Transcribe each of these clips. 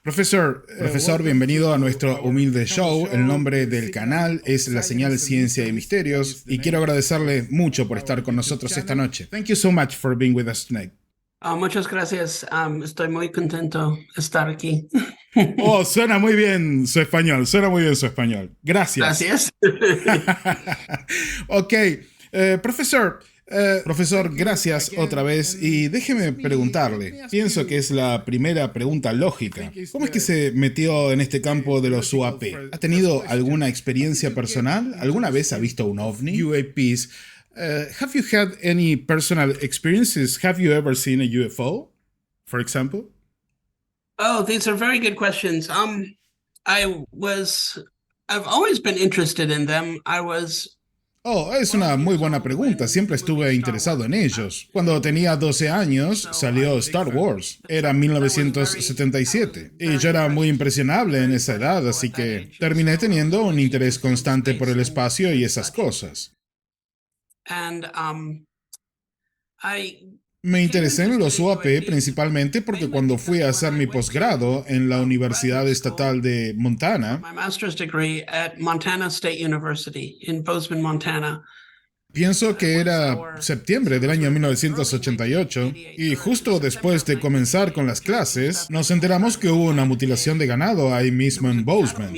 Profesor, bienvenido a nuestro humilde show. El nombre del canal es La Señal Ciencia y Misterios y quiero agradecerle mucho por estar con nosotros esta noche. Thank you so much for being with us tonight. Muchas gracias. Estoy muy contento de estar aquí. Oh, suena muy bien su español, suena muy bien su español. Gracias. Gracias. Ok, profesor, gracias otra vez y déjeme preguntarle, pienso que es la primera pregunta lógica. ¿Cómo es que se metió en este campo de los UAP? ¿Ha tenido alguna experiencia personal? ¿Alguna vez ha visto un ovni? UAPs. Have you had any personal experiences? Have you ever seen a UFO, for example? Oh, these are very good questions. I've always been interested in them. Oh, es una muy buena pregunta. Siempre estuve interesado en ellos. Cuando tenía 12 años, salió Star Wars. Era 1977. Y yo era muy impresionable en esa edad, así que terminé teniendo un interés constante por el espacio y esas cosas. Me interesé en los UAP principalmente porque cuando fui a hacer mi posgrado en la Universidad Estatal de Montana, my master's degree at Montana State University in Bozeman, Montana. pienso que era septiembre del año 1988, y justo después de comenzar con las clases, nos enteramos que hubo una mutilación de ganado ahí mismo en Bozeman.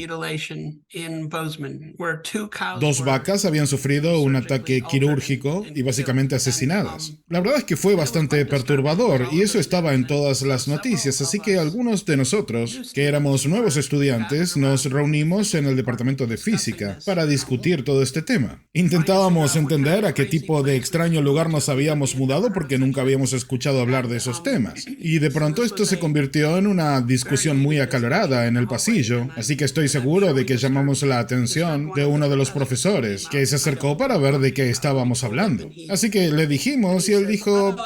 Dos vacas habían sufrido un ataque quirúrgico y básicamente asesinadas. La verdad es que fue bastante perturbador y eso estaba en todas las noticias, así que algunos de nosotros, que éramos nuevos estudiantes, nos reunimos en el departamento de física para discutir todo este tema. Intentábamos entender a qué tipo de extraño lugar nos habíamos mudado porque nunca habíamos escuchado hablar de esos temas. Y de pronto esto se convirtió en una discusión muy acalorada en el pasillo, así que estoy seguro de que llamamos la atención de uno de los profesores, que se acercó para ver de qué estábamos hablando. Así que le dijimos y él dijo: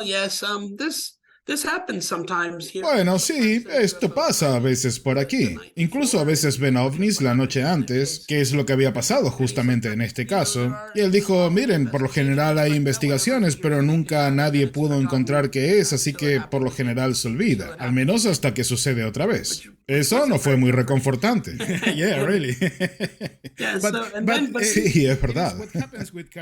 bueno, sí, esto pasa a veces por aquí. Incluso a veces ven ovnis la noche antes, que es lo que había pasado justamente en este caso. Y él dijo: miren, por lo general hay investigaciones, pero nunca nadie pudo encontrar qué es, así que por lo general se olvida. Al menos hasta que sucede otra vez. Eso no fue muy reconfortante. Yeah, really. Sí, es verdad.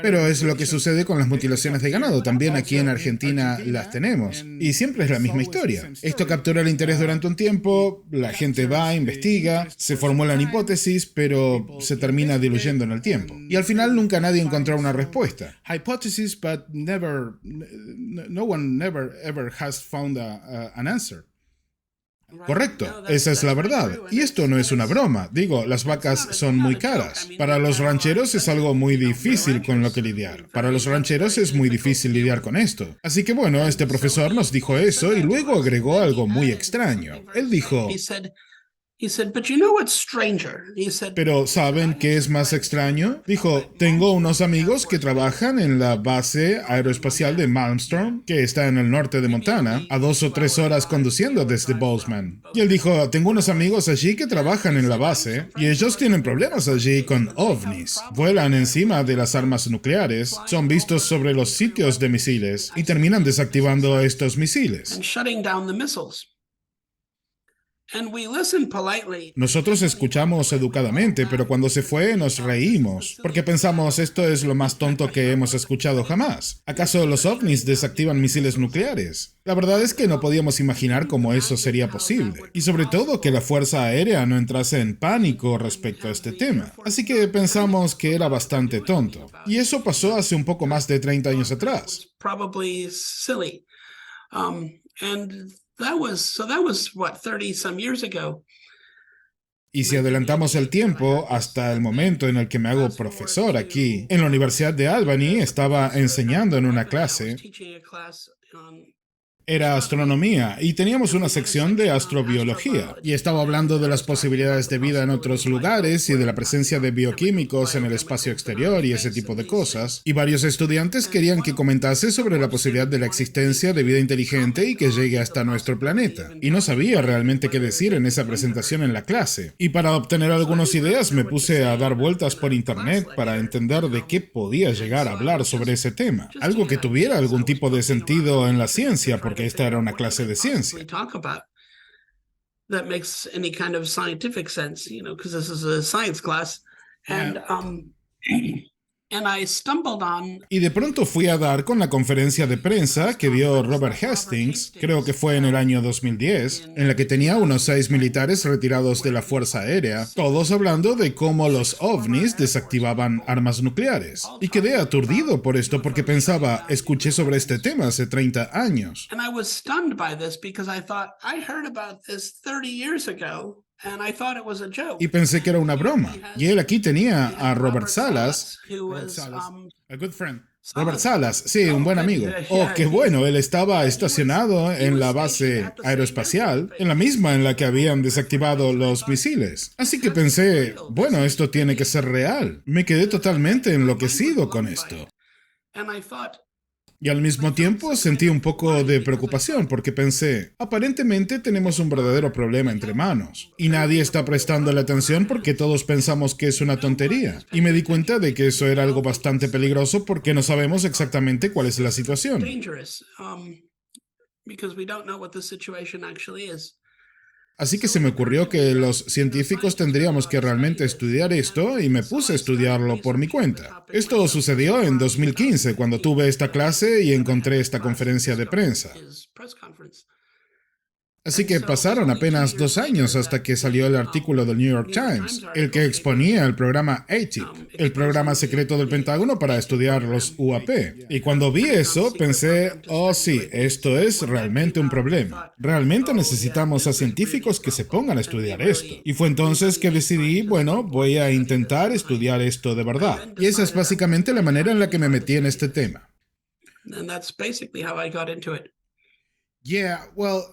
Pero es lo que sucede con las mutilaciones de ganado. También aquí en Argentina las tenemos. Y siempre es la misma historia. Esto captura el interés durante un tiempo, la gente va, investiga, se formulan hipótesis, pero se termina diluyendo en el tiempo. Y al final nunca nadie encontró una respuesta. Hypothesis, but no one never ever has found an answer. Correcto, esa es la verdad. Y esto no es una broma. Digo, las vacas son muy caras. Para los rancheros es algo muy difícil con lo que lidiar. Para los rancheros es muy difícil lidiar con esto. Así que bueno, este profesor nos dijo eso y luego agregó algo muy extraño. Él dijo: pero ¿saben qué es más extraño? Dijo: tengo unos amigos que trabajan en la base aeroespacial de Malmstrom, que está en el norte de Montana, a 2 o 3 horas conduciendo desde Bozeman. Y él dijo: tengo unos amigos allí que trabajan en la base, y ellos tienen problemas allí con ovnis. Vuelan encima de las armas nucleares, son vistos sobre los sitios de misiles, y terminan desactivando estos misiles. Nosotros escuchamos educadamente, pero cuando se fue nos reímos, porque pensamos: esto es lo más tonto que hemos escuchado jamás. ¿Acaso los ovnis desactivan misiles nucleares? La verdad es que no podíamos imaginar cómo eso sería posible, y sobre todo que la Fuerza Aérea no entrase en pánico respecto a este tema. Así que pensamos que era bastante tonto. Y eso pasó hace un poco más de 30 años atrás. That was what, 30 some years ago. Y si adelantamos el tiempo hasta el momento en el que me hago profesor aquí, en la Universidad de Albany, estaba enseñando en una clase era astronomía y teníamos una sección de astrobiología. Y estaba hablando de las posibilidades de vida en otros lugares y de la presencia de bioquímicos en el espacio exterior y ese tipo de cosas. Y varios estudiantes querían que comentase sobre la posibilidad de la existencia de vida inteligente y que llegue hasta nuestro planeta. Y no sabía realmente qué decir en esa presentación en la clase. Y para obtener algunas ideas me puse a dar vueltas por internet para entender de qué podía llegar a hablar sobre ese tema. Algo que tuviera algún tipo de sentido en la ciencia, porque esta era una clase de ciencia. That makes any kind of scientific sense, you know, because this is a science class. And I stumbled on... Y de pronto fui a dar con la conferencia de prensa que dio Robert Hastings, creo que fue en el año 2010, en la que tenía unos 6 militares retirados de la Fuerza Aérea, todos hablando de cómo los ovnis desactivaban armas nucleares. Y quedé aturdido por esto porque pensaba, escuché sobre este tema hace 30 años. And I was stunned by this because I thought I heard about this 30 years ago. And I thought it was a joke. Y pensé que era una broma. Y él aquí tenía a Robert Salas, a good friend. Robert Salas, sí, un buen amigo. Oh, qué bueno, él estaba estacionado en la base aeroespacial, en la misma en la que habían desactivado los misiles. Así que pensé, bueno, esto tiene que ser real. Me quedé totalmente enloquecido con esto. Y al mismo tiempo sentí un poco de preocupación porque pensé, aparentemente tenemos un verdadero problema entre manos y nadie está prestando la atención porque todos pensamos que es una tontería. Y me di cuenta de que eso era algo bastante peligroso porque no sabemos exactamente cuál es la situación. Así que se me ocurrió que los científicos tendríamos que realmente estudiar esto y me puse a estudiarlo por mi cuenta. Esto sucedió en 2015 cuando tuve esta clase y encontré esta conferencia de prensa. Así que pasaron apenas 2 años hasta que salió el artículo del New York Times, el que exponía el programa ATIP, el programa secreto del Pentágono para estudiar los UAP. Y cuando vi eso, pensé, oh sí, esto es realmente un problema. Realmente necesitamos a científicos que se pongan a estudiar esto. Y fue entonces que decidí, bueno, voy a intentar estudiar esto de verdad. Y esa es básicamente la manera en la que me metí en este tema. Yeah, well...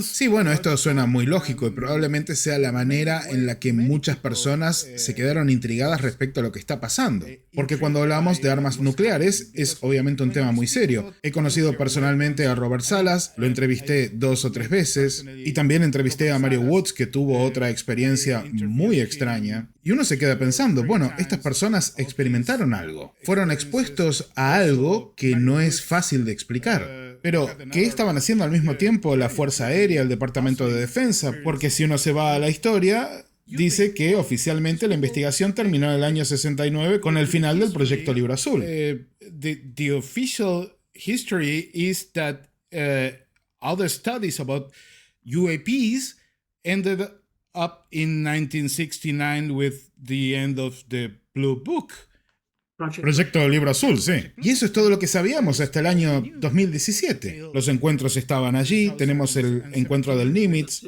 Sí, bueno, esto suena muy lógico y probablemente sea la manera en la que muchas personas se quedaron intrigadas respecto a lo que está pasando. Porque cuando hablamos de armas nucleares es obviamente un tema muy serio. He conocido personalmente a Robert Salas, lo entrevisté 2 o 3 veces y también entrevisté a Mario Woods, que tuvo otra experiencia muy extraña. Y uno se queda pensando, bueno, estas personas experimentaron algo. Fueron expuestos a algo que no es fácil de explicar. Pero, ¿qué estaban haciendo al mismo tiempo la Fuerza Aérea, el Departamento de Defensa? Porque si uno se va a la historia, dice que oficialmente la investigación terminó en el año 69 con el final del Proyecto Libro Azul. The official history is that other studies about UAPs ended up in 1969 with the end of the Blue Book. Proyecto Libro Azul, sí. Y eso es todo lo que sabíamos hasta el año 2017. Los encuentros estaban allí, tenemos el encuentro del Nimitz.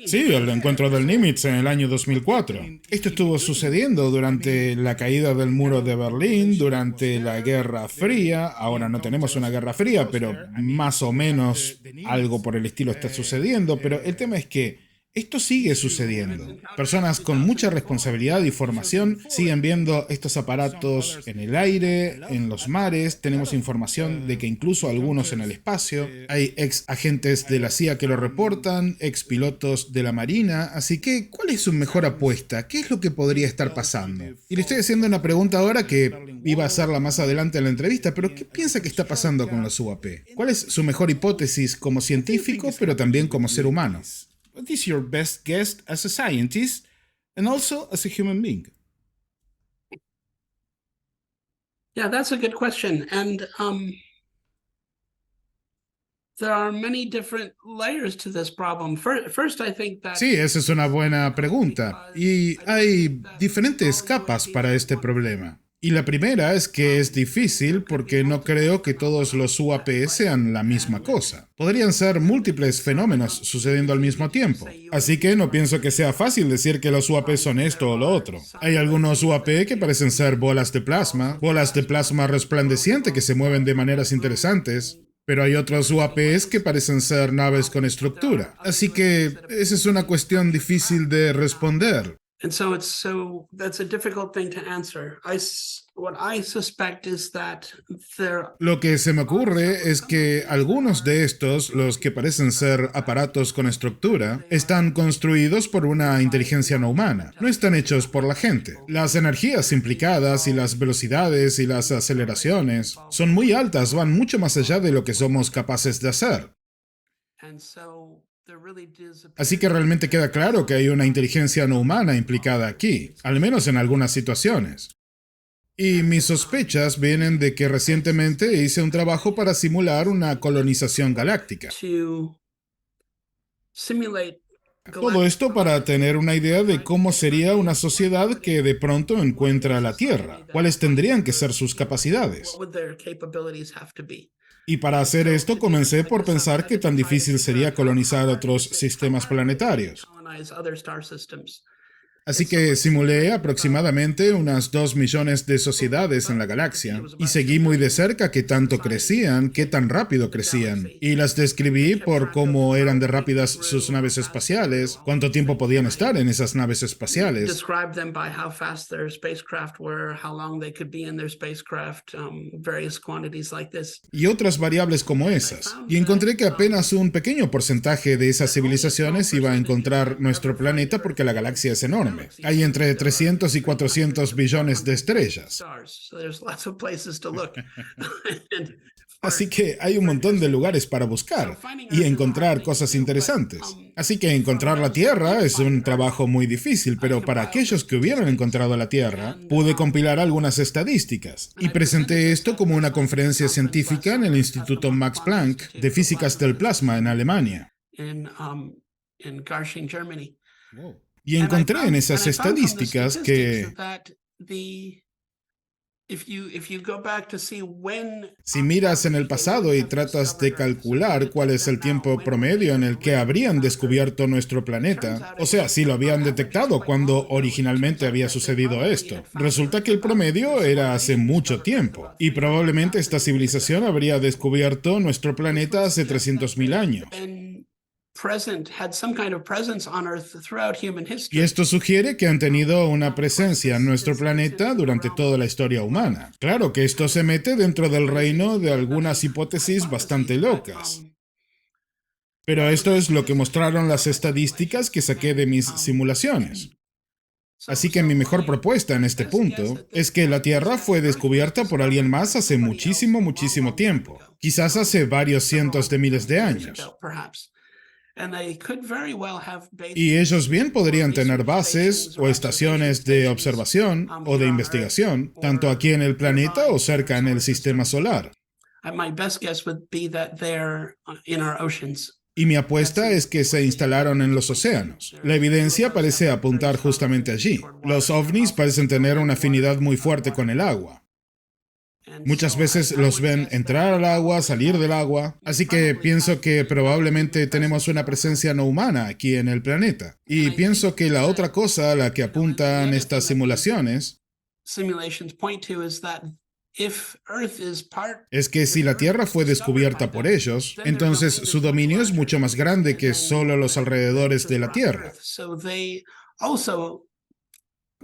Sí, el encuentro del Nimitz en el año 2004. Esto estuvo sucediendo durante la caída del muro de Berlín, durante la Guerra Fría. Ahora no tenemos una Guerra Fría, pero más o menos algo por el estilo está sucediendo. Pero el tema es que esto sigue sucediendo. Personas con mucha responsabilidad y formación siguen viendo estos aparatos en el aire, en los mares. Tenemos información de que incluso algunos en el espacio. Hay ex agentes de la CIA que lo reportan, ex pilotos de la Marina. Así que, ¿cuál es su mejor apuesta? ¿Qué es lo que podría estar pasando? Y le estoy haciendo una pregunta ahora que iba a hacerla más adelante en la entrevista, pero ¿qué piensa que está pasando con los UAP? ¿Cuál es su mejor hipótesis como científico, pero también como ser humano? What is your best guess as a scientist and also as a human being? Yeah, that's a good question. And there are many different layers to this problem. First, I think that... Sí, esa es una buena pregunta. Y hay diferentes capas para este problema. Y la primera es que es difícil porque no creo que todos los UAP sean la misma cosa. Podrían ser múltiples fenómenos sucediendo al mismo tiempo. Así que no pienso que sea fácil decir que los UAP son esto o lo otro. Hay algunos UAP que parecen ser bolas de plasma resplandeciente que se mueven de maneras interesantes. Pero hay otros UAPs que parecen ser naves con estructura. Así que esa es una cuestión difícil de responder. And that's a difficult thing to answer. What I suspect is that Lo que se me ocurre es que algunos de estos, los que parecen ser aparatos con estructura, están construidos por una inteligencia no humana. No están hechos por la gente. Las energías implicadas y las velocidades y las aceleraciones son muy altas, van mucho más allá de lo que somos capaces de hacer. Así que realmente queda claro que hay una inteligencia no humana implicada aquí, al menos en algunas situaciones. Y mis sospechas vienen de que recientemente hice un trabajo para simular una colonización galáctica. Todo esto para tener una idea de cómo sería una sociedad que de pronto encuentra la Tierra, cuáles tendrían que ser sus capacidades. Y para hacer esto comencé por pensar qué tan difícil sería colonizar otros sistemas planetarios. Así que simulé aproximadamente unas 2 millones de sociedades en la galaxia y seguí muy de cerca qué tanto crecían, qué tan rápido crecían. Y las describí por cómo eran de rápidas sus naves espaciales, cuánto tiempo podían estar en esas naves espaciales. Y otras variables como esas. Y encontré que apenas un pequeño porcentaje de esas civilizaciones iba a encontrar nuestro planeta porque la galaxia es enorme. Hay entre 300 y 400 billones de estrellas. Así que hay un montón de lugares para buscar y encontrar cosas interesantes. Así que encontrar la Tierra es un trabajo muy difícil, pero para aquellos que hubieran encontrado la Tierra, pude compilar algunas estadísticas y presenté esto como una conferencia científica en el Instituto Max Planck de Físicas del Plasma en Alemania. Y encontré en esas estadísticas que si miras en el pasado y tratas de calcular cuál es el tiempo promedio en el que habrían descubierto nuestro planeta, o sea, si lo habían detectado cuando originalmente había sucedido esto, resulta que el promedio era hace mucho tiempo, y probablemente esta civilización habría descubierto nuestro planeta hace 300.000 años. Y esto sugiere que han tenido una presencia en nuestro planeta durante toda la historia humana. Claro que esto se mete dentro del reino de algunas hipótesis bastante locas. Pero esto es lo que mostraron las estadísticas que saqué de mis simulaciones. Así que mi mejor propuesta en este punto es que la Tierra fue descubierta por alguien más hace muchísimo, muchísimo tiempo. Quizás hace varios cientos de miles de años. Y ellos bien podrían tener bases o estaciones de observación o de investigación, tanto aquí en el planeta o cerca en el sistema solar. Y mi apuesta es que se instalaron en los océanos. La evidencia parece apuntar justamente allí. Los ovnis parecen tener una afinidad muy fuerte con el agua. Muchas veces los ven entrar al agua, salir del agua, así que pienso que probablemente tenemos una presencia no humana aquí en el planeta. Y pienso que la otra cosa a la que apuntan estas simulaciones es que si la Tierra fue descubierta por ellos, entonces su dominio es mucho más grande que solo los alrededores de la Tierra.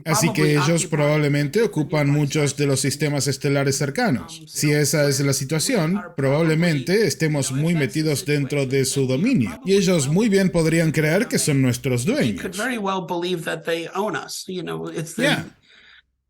Así que ellos probablemente ocupan muchos de los sistemas estelares cercanos. Si esa es la situación, probablemente estemos muy metidos dentro de su dominio. Y ellos muy bien podrían creer que son nuestros dueños.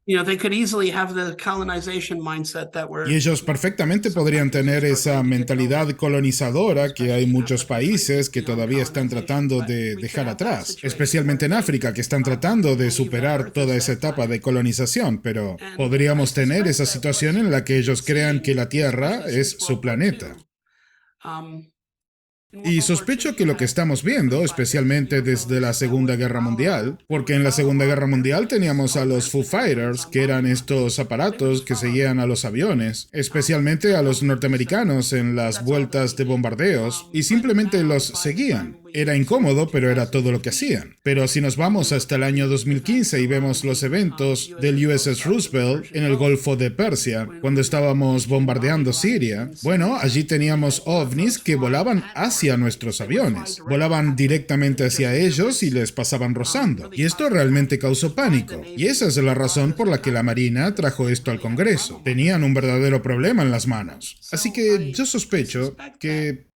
Y ellos perfectamente podrían tener esa mentalidad colonizadora que hay muchos países que todavía están tratando de dejar atrás, especialmente en África, que están tratando de superar toda esa etapa de colonización, pero podríamos tener esa situación en la que ellos crean que la Tierra es su planeta. Y sospecho que lo que estamos viendo, especialmente desde la Segunda Guerra Mundial, porque en la Segunda Guerra Mundial teníamos a los Foo Fighters, que eran estos aparatos que seguían a los aviones, especialmente a los norteamericanos en las vueltas de bombardeos, y simplemente los seguían. Era incómodo, pero era todo lo que hacían. Pero si nos vamos hasta el año 2015 y vemos los eventos del USS Roosevelt en el Golfo de Persia, cuando estábamos bombardeando Siria, bueno, allí teníamos ovnis que volaban hacia nuestros aviones. Volaban directamente hacia ellos y les pasaban rozando. Y esto realmente causó pánico. Y esa es la razón por la que la Marina trajo esto al Congreso. Tenían un verdadero problema en las manos. Así que yo sospecho que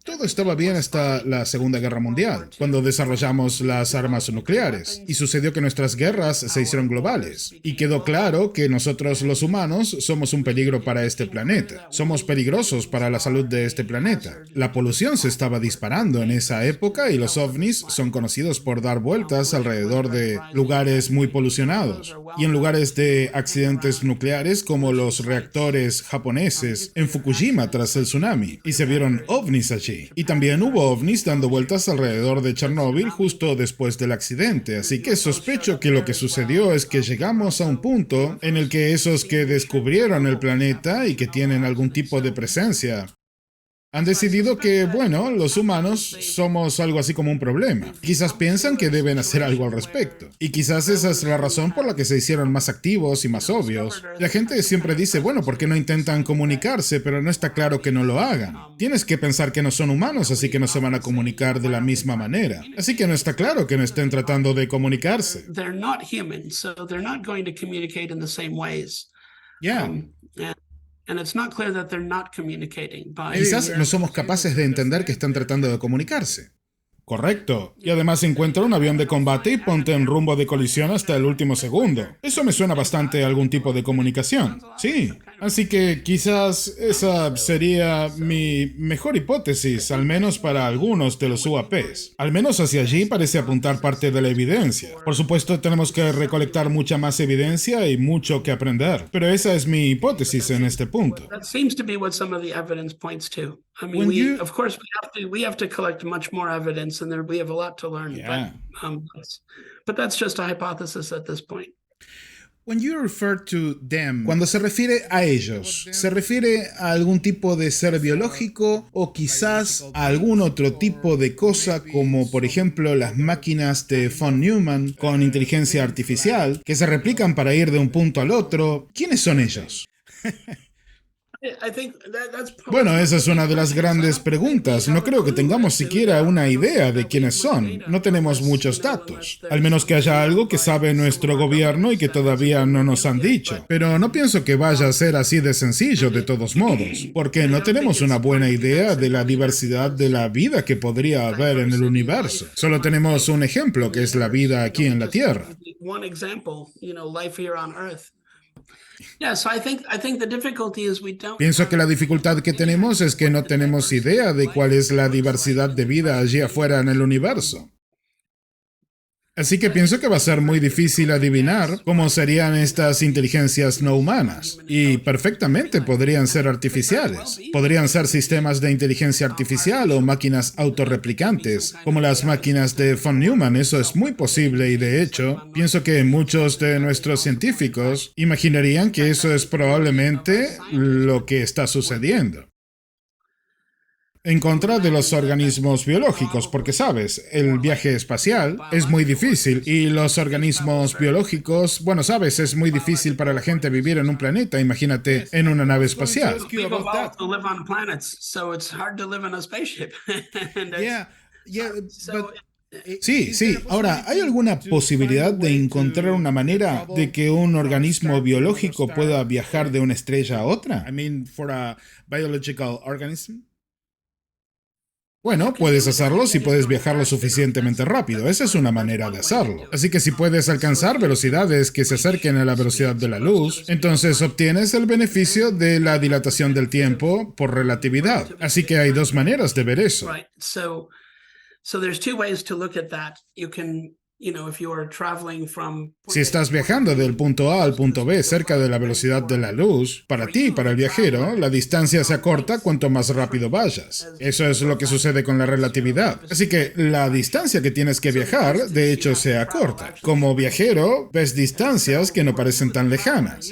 todo estaba bien hasta la Segunda Guerra Mundial, cuando desarrollamos las armas nucleares, y sucedió que nuestras guerras se hicieron globales, y quedó claro que nosotros los humanos somos un peligro para este planeta, somos peligrosos para la salud de este planeta. La polución se estaba disparando en esa época y los ovnis son conocidos por dar vueltas alrededor de lugares muy polucionados, y en lugares de accidentes nucleares como los reactores japoneses en Fukushima tras el tsunami, y se vieron ovnis allí. Y también hubo ovnis dando vueltas alrededor de Chernóbil justo después del accidente, así que sospecho que lo que sucedió es que llegamos a un punto en el que esos que descubrieron el planeta y que tienen algún tipo de presencia han decidido que, bueno, los humanos somos algo así como un problema. Quizás piensan que deben hacer algo al respecto. Y quizás esa es la razón por la que se hicieron más activos y más obvios. La gente siempre dice, bueno, ¿por qué no intentan comunicarse? Pero no está claro que no lo hagan. Tienes que pensar que no son humanos, así que no se van a comunicar de la misma manera. Así que no está claro que no estén tratando de comunicarse. They're not human, so they're not going to communicate in the same ways. Ya. And it's not clear that they're not communicating by... Quizás no somos capaces de entender que están tratando de comunicarse. Correcto. Y además encuentra un avión de combate y ponte en rumbo de colisión hasta el último segundo. Eso me suena bastante a algún tipo de comunicación. Sí. Así que quizás esa sería mi mejor hipótesis, al menos para algunos de los UAPs. Al menos hacia allí parece apuntar parte de la evidencia. Por supuesto, tenemos que recolectar mucha más evidencia y mucho que aprender. Pero esa es mi hipótesis en este punto. That seems to be what some of the evidence points to. I mean, of course, we have to collect much more evidence, and we have a lot to learn. Yeah. But that's just a hypothesis at this point. Cuando se refiere a ellos, ¿se refiere a algún tipo de ser biológico o quizás a algún otro tipo de cosa como por ejemplo las máquinas de von Neumann con inteligencia artificial que se replican para ir de un punto al otro? ¿Quiénes son ellos? Bueno, esa es una de las grandes preguntas. No creo que tengamos siquiera una idea de quiénes son. No tenemos muchos datos. Al menos que haya algo que sabe nuestro gobierno y que todavía no nos han dicho. Pero no pienso que vaya a ser así de sencillo de todos modos, porque no tenemos una buena idea de la diversidad de la vida que podría haber en el universo. Solo tenemos un ejemplo, que es la vida aquí en la Tierra. Pienso que la dificultad que tenemos es que no tenemos idea de cuál es la diversidad de vida allí afuera en el universo. Así que pienso que va a ser muy difícil adivinar cómo serían estas inteligencias no humanas. Y perfectamente podrían ser artificiales. Podrían ser sistemas de inteligencia artificial o máquinas autorreplicantes, como las máquinas de von Neumann. Eso es muy posible y de hecho, pienso que muchos de nuestros científicos imaginarían que eso es probablemente lo que está sucediendo. En contra de los organismos biológicos, porque sabes, el viaje espacial es muy difícil y los organismos biológicos, bueno, sabes, es muy difícil para la gente vivir en un planeta, imagínate en una nave espacial. Sí. Ahora, ¿hay alguna posibilidad de encontrar una manera de que un organismo biológico pueda viajar de una estrella a otra? I mean, for a biological organism. Bueno, puedes hacerlo si puedes viajar lo suficientemente rápido. Esa es una manera de hacerlo. Así que si puedes alcanzar velocidades que se acerquen a la velocidad de la luz, entonces obtienes el beneficio de la dilatación del tiempo por relatividad. Así que hay dos maneras de ver eso. Si estás viajando del punto A al punto B cerca de la velocidad de la luz, para ti, para el viajero, la distancia se acorta cuanto más rápido vayas. Eso es lo que sucede con la relatividad. Así que la distancia que tienes que viajar, de hecho, se acorta. Como viajero, ves distancias que no parecen tan lejanas.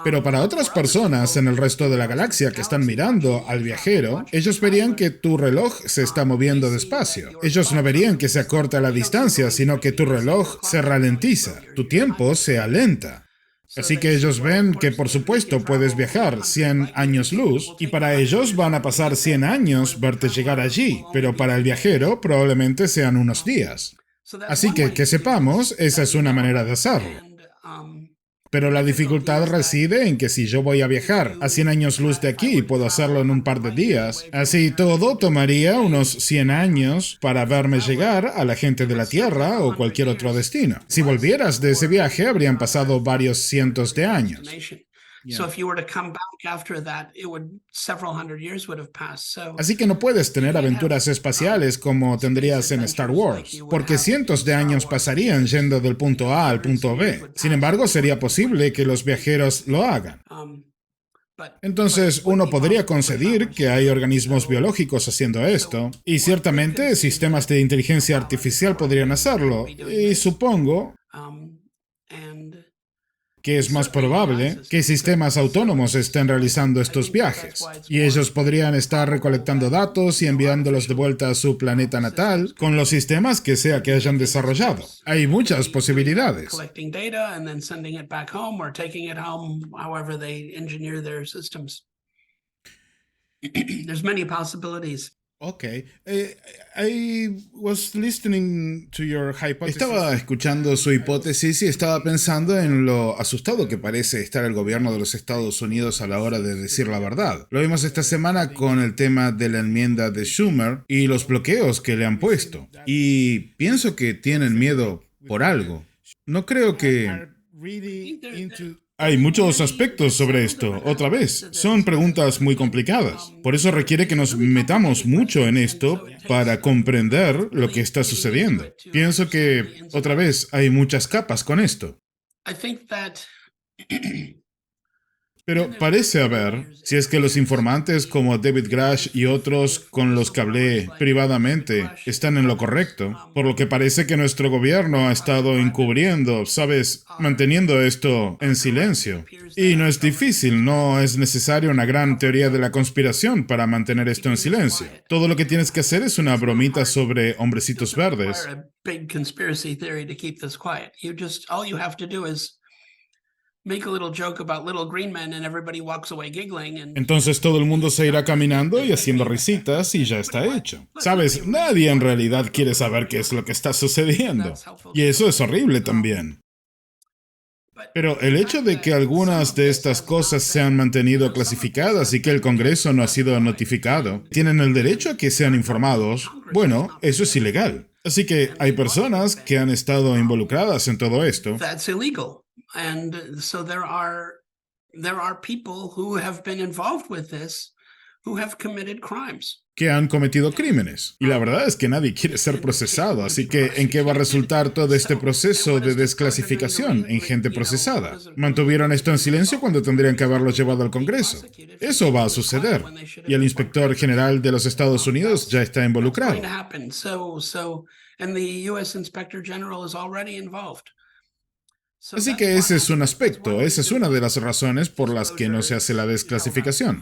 Pero para otras personas en el resto de la galaxia que están mirando al viajero, ellos verían que tu reloj se está moviendo despacio. Ellos no verían que se acorta la distancia, sino que tu reloj se ralentiza, tu tiempo se alenta. Así que ellos ven que, por supuesto, puedes viajar 100 años luz, y para ellos van a pasar 100 años verte llegar allí, pero para el viajero probablemente sean unos días. Así que sepamos, esa es una manera de hacerlo. Pero la dificultad reside en que si yo voy a viajar a 100 años luz de aquí, puedo hacerlo en un par de días. Así todo tomaría unos 100 años para verme llegar a la gente de la Tierra o cualquier otro destino. Si volvieras de ese viaje, habrían pasado varios cientos de años. Así que no puedes tener aventuras espaciales como tendrías en Star Wars, porque cientos de años pasarían yendo del punto A al punto B. Sin embargo, sería posible que los viajeros lo hagan. Entonces, uno podría conceder que hay organismos biológicos haciendo esto, y ciertamente sistemas de inteligencia artificial podrían hacerlo, y supongo que es más probable que sistemas autónomos estén realizando estos viajes. Y ellos podrían estar recolectando datos y enviándolos de vuelta a su planeta natal con los sistemas que sea que hayan desarrollado. Hay muchas posibilidades. There's many possibilities. Okay. Estaba escuchando su hipótesis y estaba pensando en lo asustado que parece estar el gobierno de los Estados Unidos a la hora de decir la verdad. Lo vimos esta semana con el tema de la enmienda de Schumer y los bloqueos que le han puesto. Y pienso que tienen miedo por algo. No creo que... Hay muchos aspectos sobre esto. Otra vez, son preguntas muy complicadas. Por eso requiere que nos metamos mucho en esto para comprender lo que está sucediendo. Pienso que, otra vez, hay muchas capas con esto. Pero parece haber, si es que los informantes como David Grush y otros con los que hablé privadamente están en lo correcto, por lo que parece que nuestro gobierno ha estado encubriendo, ¿sabes?, manteniendo esto en silencio. Y no es difícil, no es necesaria una gran teoría de la conspiración para mantener esto en silencio. Todo lo que tienes que hacer es una bromita sobre hombrecitos verdes. Entonces todo el mundo se irá caminando y haciendo risitas y ya está hecho. ¿Sabes? Nadie en realidad quiere saber qué es lo que está sucediendo. Y eso es horrible también. Pero el hecho de que algunas de estas cosas se han mantenido clasificadas y que el Congreso no ha sido notificado, tienen el derecho a que sean informados, bueno, eso es ilegal. Así que hay personas que han estado involucradas en todo esto. And so there are people who have been involved with this who have committed crimes. Que han cometido crímenes. Y la verdad es que nadie quiere ser procesado, así que ¿en qué va a resultar todo este proceso de desclasificación en gente procesada? Mantuvieron esto en silencio cuando tendrían que haberlo llevado al Congreso. Eso va a suceder. Y el inspector general de los Estados Unidos ya está involucrado. And the US Inspector General is already involved. Así que ese es un aspecto, esa es una de las razones por las que no se hace la desclasificación.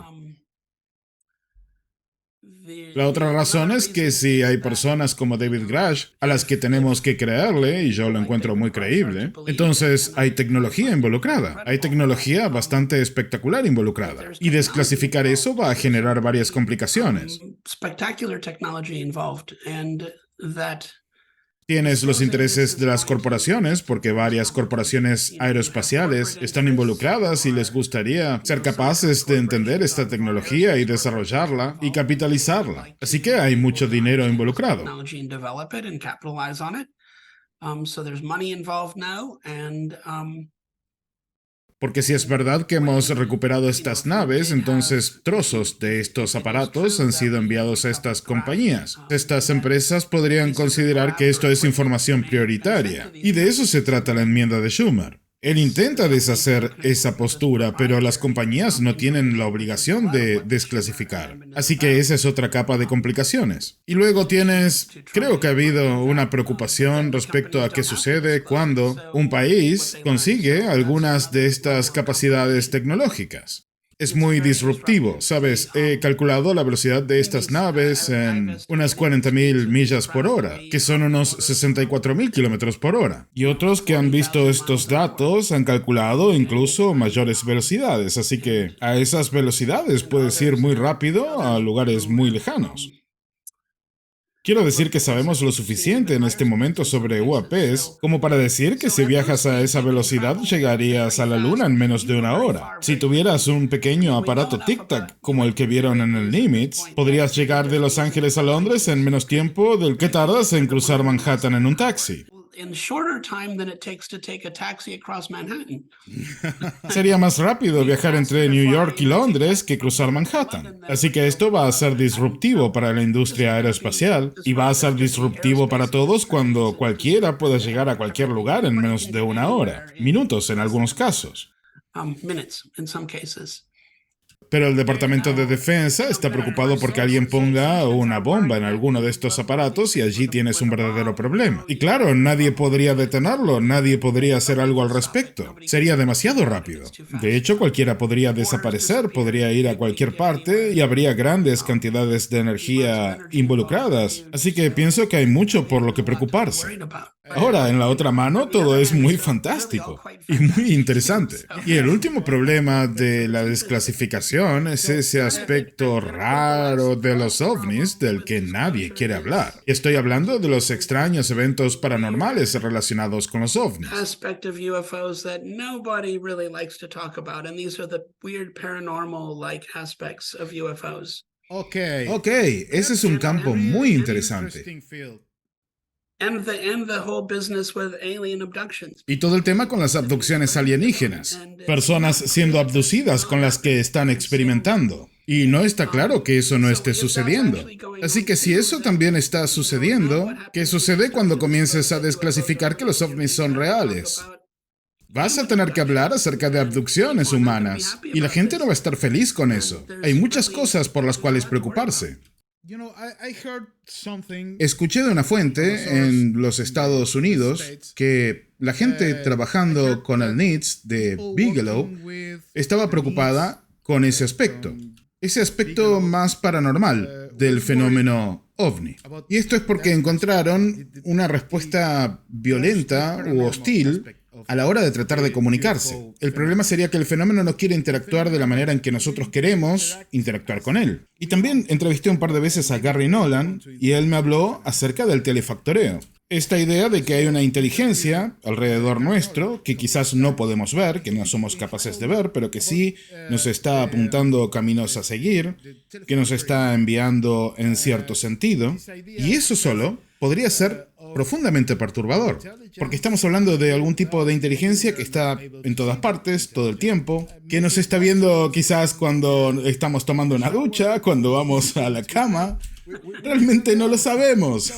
La otra razón es que si hay personas como David Grush a las que tenemos que creerle, y yo lo encuentro muy creíble, entonces hay tecnología involucrada, hay tecnología bastante espectacular involucrada. Y desclasificar eso va a generar varias complicaciones. Tienes los intereses de las corporaciones, porque varias corporaciones aeroespaciales están involucradas y les gustaría ser capaces de entender esta tecnología y desarrollarla y capitalizarla. Así que hay mucho dinero involucrado. Porque si es verdad que hemos recuperado estas naves, entonces trozos de estos aparatos han sido enviados a estas compañías. Estas empresas podrían considerar que esto es información prioritaria. Y de eso se trata la enmienda de Schumer. Él intenta deshacer esa postura, pero las compañías no tienen la obligación de desclasificar. Así que esa es otra capa de complicaciones. Y luego creo que ha habido una preocupación respecto a qué sucede cuando un país consigue algunas de estas capacidades tecnológicas. Es muy disruptivo, ¿sabes? He calculado la velocidad de estas naves en unas 40.000 millas por hora, que son unos 64.000 kilómetros por hora. Y otros que han visto estos datos han calculado incluso mayores velocidades, así que a esas velocidades puedes ir muy rápido a lugares muy lejanos. Quiero decir que sabemos lo suficiente en este momento sobre UAPs como para decir que si viajas a esa velocidad llegarías a la Luna en menos de una hora. Si tuvieras un pequeño aparato Tic-Tac como el que vieron en el Nimitz, podrías llegar de Los Ángeles a Londres en menos tiempo del que tardas en cruzar Manhattan en un taxi. Sería más rápido viajar entre New York y Londres que cruzar Manhattan. Así que esto va a ser disruptivo para la industria aeroespacial y va a ser disruptivo para todos cuando cualquiera pueda llegar a cualquier lugar en menos de una hora, minutos en algunos casos. Pero el Departamento de Defensa está preocupado porque alguien ponga una bomba en alguno de estos aparatos y allí tienes un verdadero problema. Y claro, nadie podría detenerlo, nadie podría hacer algo al respecto. Sería demasiado rápido. De hecho, cualquiera podría desaparecer, podría ir a cualquier parte y habría grandes cantidades de energía involucradas. Así que pienso que hay mucho por lo que preocuparse. Ahora, en la otra mano, todo es muy fantástico y muy interesante. Y el último problema de la desclasificación es ese aspecto raro de los ovnis del que nadie quiere hablar. Estoy hablando de los extraños eventos paranormales relacionados con los ovnis. Aspect of UFOs that nobody really likes to talk about, and these are the weird paranormal-like aspects of UFOs. Ok, ese es un campo muy interesante. And the whole business with alien abductions. Y todo el tema con las abducciones alienígenas. Personas siendo abducidas con las que están experimentando. Y no está claro que eso no esté sucediendo. Así que si eso también está sucediendo, ¿qué sucede cuando comiences a desclasificar que los ovnis son reales? Vas a tener que hablar acerca de abducciones humanas. Y la gente no va a estar feliz con eso. Hay muchas cosas por las cuales preocuparse. Escuché de una fuente en los Estados Unidos que la gente trabajando con el NITS de Bigelow estaba preocupada con ese aspecto más paranormal del fenómeno ovni. Y esto es porque encontraron una respuesta violenta u hostil a la hora de tratar de comunicarse. El problema sería que el fenómeno no quiere interactuar de la manera en que nosotros queremos interactuar con él. Y también entrevisté un par de veces a Gary Nolan y él me habló acerca del telefactoreo. Esta idea de que hay una inteligencia alrededor nuestro que quizás no podemos ver, que no somos capaces de ver, pero que sí nos está apuntando caminos a seguir, que nos está enviando en cierto sentido. Y eso solo podría ser profundamente perturbador, porque estamos hablando de algún tipo de inteligencia que está en todas partes, todo el tiempo, que nos está viendo quizás cuando estamos tomando una ducha, cuando vamos a la cama. Realmente no lo sabemos.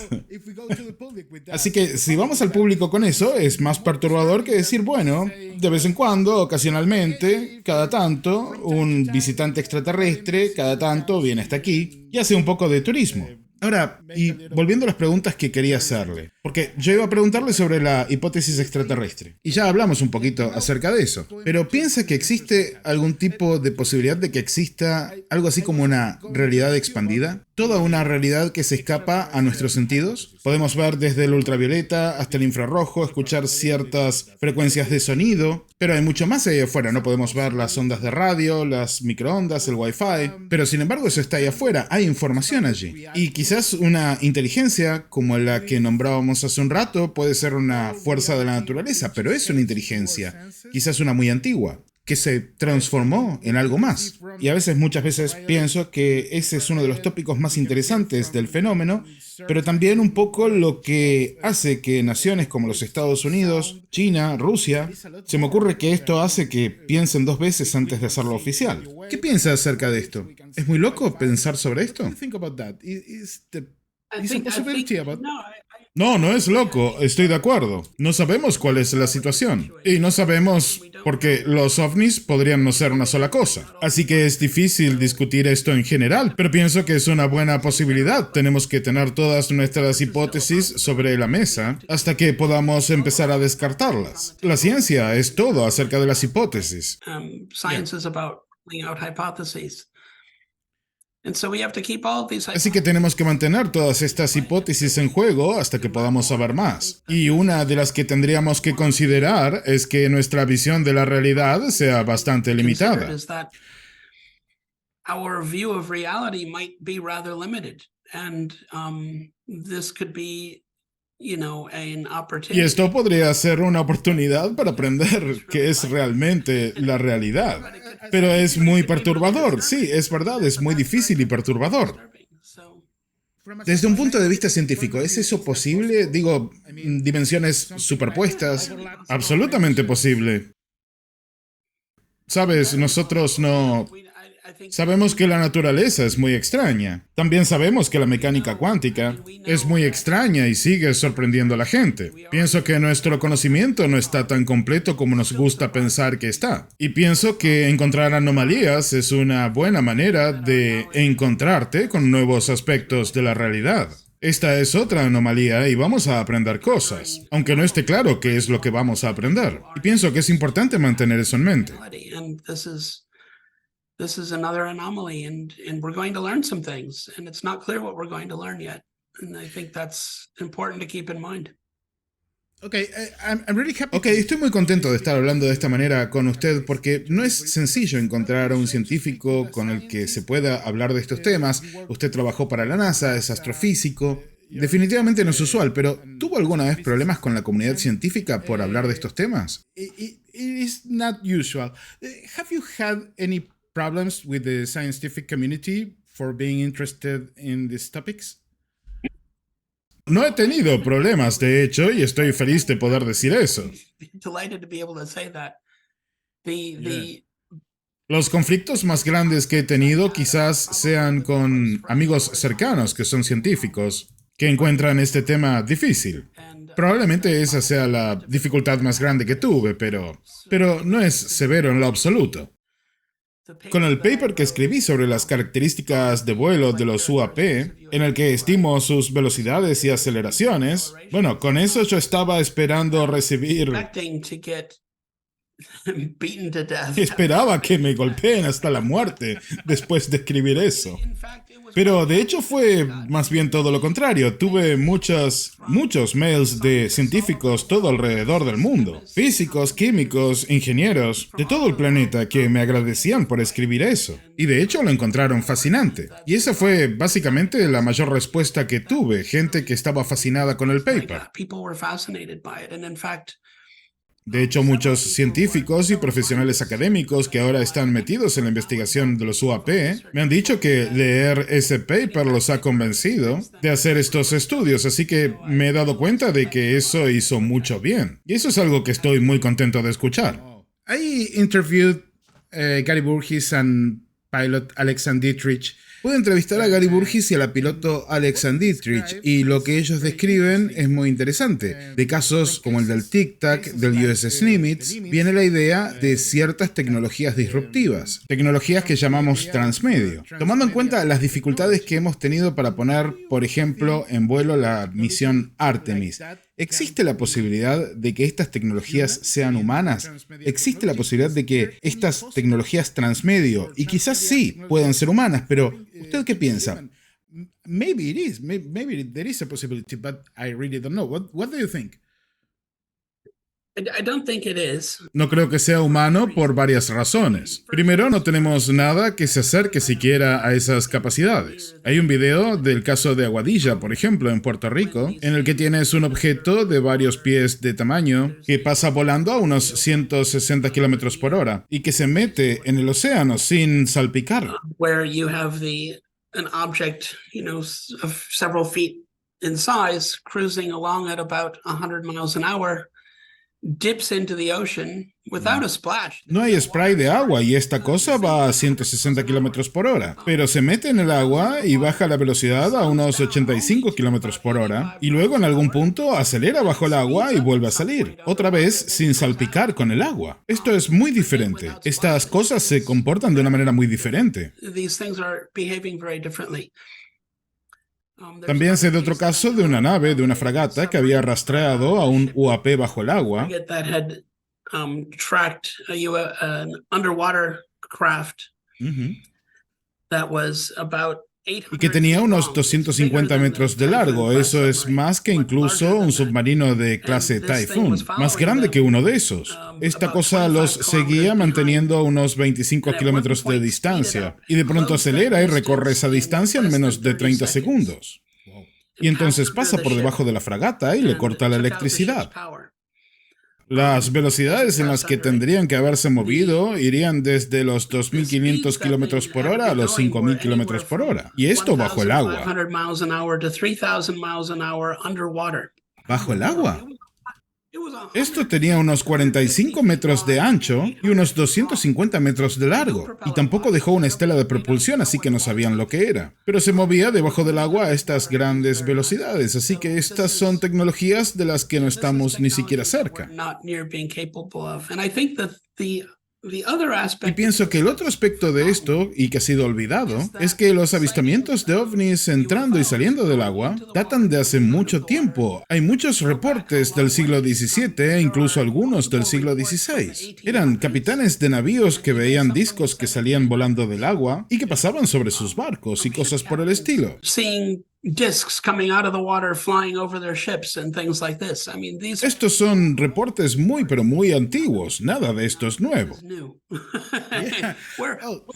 Así que si vamos al público con eso, es más perturbador que decir, bueno, de vez en cuando, ocasionalmente, cada tanto, un visitante extraterrestre, cada tanto viene hasta aquí y hace un poco de turismo. Ahora, y volviendo a las preguntas que quería hacerle, porque yo iba a preguntarle sobre la hipótesis extraterrestre, y ya hablamos un poquito acerca de eso, pero ¿piensa que existe algún tipo de posibilidad de que exista algo así como una realidad expandida? ¿Toda una realidad que se escapa a nuestros sentidos? Podemos ver desde el ultravioleta hasta el infrarrojo, escuchar ciertas frecuencias de sonido, pero hay mucho más ahí afuera. No podemos ver las ondas de radio, las microondas, el wifi, pero sin embargo eso está ahí afuera, hay información allí. Y quizás una inteligencia como la que nombrábamos hace un rato puede ser una fuerza de la naturaleza, pero es una inteligencia, quizás una muy antigua, que se transformó en algo más. Y a veces, muchas veces, pienso que ese es uno de los tópicos más interesantes del fenómeno, pero también un poco lo que hace que naciones como los Estados Unidos, China, Rusia, se me ocurre que esto hace que piensen dos veces antes de hacerlo oficial. ¿Qué piensa acerca de esto? ¿Es muy loco pensar sobre esto? No, no es loco, estoy de acuerdo. No sabemos cuál es la situación. Y no sabemos porque los ovnis podrían no ser una sola cosa. Así que es difícil discutir esto en general, pero pienso que es una buena posibilidad. Tenemos que tener todas nuestras hipótesis sobre la mesa hasta que podamos empezar a descartarlas. La ciencia es todo acerca de las hipótesis. Science is about laying out hypotheses. Así que tenemos que mantener todas estas hipótesis en juego hasta que podamos saber más. Y una de las que tendríamos que considerar es que nuestra visión de la realidad sea bastante limitada. Our view of reality might be rather limited, and this could be, an opportunity. Y esto podría ser una oportunidad para aprender qué es realmente la realidad. Pero es muy perturbador, sí, es verdad, es muy difícil y perturbador. Desde un punto de vista científico, ¿es eso posible? Digo, dimensiones superpuestas. Absolutamente posible. Sabes, nosotros no... Sabemos que la naturaleza es muy extraña. También sabemos que la mecánica cuántica es muy extraña y sigue sorprendiendo a la gente. Pienso que nuestro conocimiento no está tan completo como nos gusta pensar que está. Y pienso que encontrar anomalías es una buena manera de encontrarte con nuevos aspectos de la realidad. Esta es otra anomalía y vamos a aprender cosas, aunque no esté claro qué es lo que vamos a aprender. Y pienso que es importante mantener eso en mente. This is another anomaly, and we're going to learn some things, and it's not clear what we're going to learn yet. And I think that's important to keep in mind. Okay, I'm really happy. Ok, estoy muy contento de estar hablando de esta manera con usted porque no es sencillo encontrar a un científico con el que se pueda hablar de estos temas. Usted trabajó para la NASA, es astrofísico. Definitivamente no es usual, pero ¿tuvo alguna vez problemas con la comunidad científica por hablar de estos temas? It is not usual. Have you had any problems with the scientific community for being interested in these topics? No he tenido problemas, de hecho, y estoy feliz de poder decir eso. Delighted to be able to say that. Los conflictos más grandes que he tenido quizás sean con amigos cercanos que son científicos, que encuentran este tema difícil. Probablemente esa sea la dificultad más grande que tuve, pero no es severo en lo absoluto. Con el paper que escribí sobre las características de vuelo de los UAP, en el que estimo sus velocidades y aceleraciones, bueno, con eso yo estaba esperando recibir... Esperaba que me golpeen hasta la muerte después de escribir eso. Pero de hecho fue más bien todo lo contrario. Tuve muchos mails de científicos todo alrededor del mundo. Físicos, químicos, ingenieros, de todo el planeta que me agradecían por escribir eso. Y de hecho lo encontraron fascinante. Y esa fue básicamente la mayor respuesta que tuve. Gente que estaba fascinada con el paper. De hecho, muchos científicos y profesionales académicos que ahora están metidos en la investigación de los UAP me han dicho que leer ese paper los ha convencido de hacer estos estudios, así que me he dado cuenta de que eso hizo mucho bien. Y eso es algo que estoy muy contento de escuchar. I interviewed Gary Burgess and pilot Alexander Dietrich. Pude entrevistar a Gary Burgess y a la piloto Alexander Dietrich, y lo que ellos describen es muy interesante. De casos como el del Tic Tac, del USS Nimitz, viene la idea de ciertas tecnologías disruptivas, tecnologías que llamamos transmedio. Tomando en cuenta las dificultades que hemos tenido para poner, por ejemplo, en vuelo la misión Artemis, ¿existe la posibilidad de que estas tecnologías sean humanas? ¿Existe la posibilidad de que estas tecnologías transmedio, y quizás sí, puedan ser humanas, pero ¿usted qué piensa? Maybe it is. Maybe there is a possibility, but I really don't know. What do you think? I don't think it is. No creo que sea humano por varias razones. Primero, no tenemos nada que se acerque siquiera a esas capacidades. Hay un video del caso de Aguadilla, por ejemplo, en Puerto Rico, en el que tienes un objeto de varios pies de tamaño que pasa volando a unos 160 kilómetros por hora y que se mete en el océano sin salpicar. Where you have an object, of several feet in size, cruising along at about 100 miles an hour. dips into the ocean without a splash. No hay spray de agua y esta cosa va a 160 kilómetros por hora, pero se mete en el agua y baja la velocidad a unos 85 kilómetros por hora y luego en algún punto acelera bajo el agua y vuelve a salir, otra vez sin salpicar con el agua. Esto es muy diferente. Estas cosas se comportan de una manera muy diferente. These things are behaving very differently. También sé de otro caso de una nave, de una fragata, que había rastreado a un UAP bajo el agua. That had tracked an underwater craft that was about Y que tenía unos 250 metros de largo. Eso es más que incluso un submarino de clase Typhoon, más grande que uno de esos. Esta cosa los seguía manteniendo a unos 25 kilómetros de distancia, y de pronto acelera y recorre esa distancia en menos de 30 segundos. Y entonces pasa por debajo de la fragata y le corta la electricidad. Las velocidades en las que tendrían que haberse movido irían desde los 2.500 kilómetros por hora a los 5.000 kilómetros por hora. Y esto bajo el agua. ¿Bajo el agua? Esto tenía unos 45 metros de ancho y unos 250 metros de largo, y tampoco dejó una estela de propulsión, así que no sabían lo que era. Pero se movía debajo del agua a estas grandes velocidades, así que estas son tecnologías de las que no estamos ni siquiera cerca. Y pienso que el otro aspecto de esto, y que ha sido olvidado, es que los avistamientos de ovnis entrando y saliendo del agua datan de hace mucho tiempo. Hay muchos reportes del siglo XVII e incluso algunos del siglo XVI. Eran capitanes de navíos que veían discos que salían volando del agua y que pasaban sobre sus barcos y cosas por el estilo. Estos son reportes muy pero muy antiguos, nada de esto es nuevo.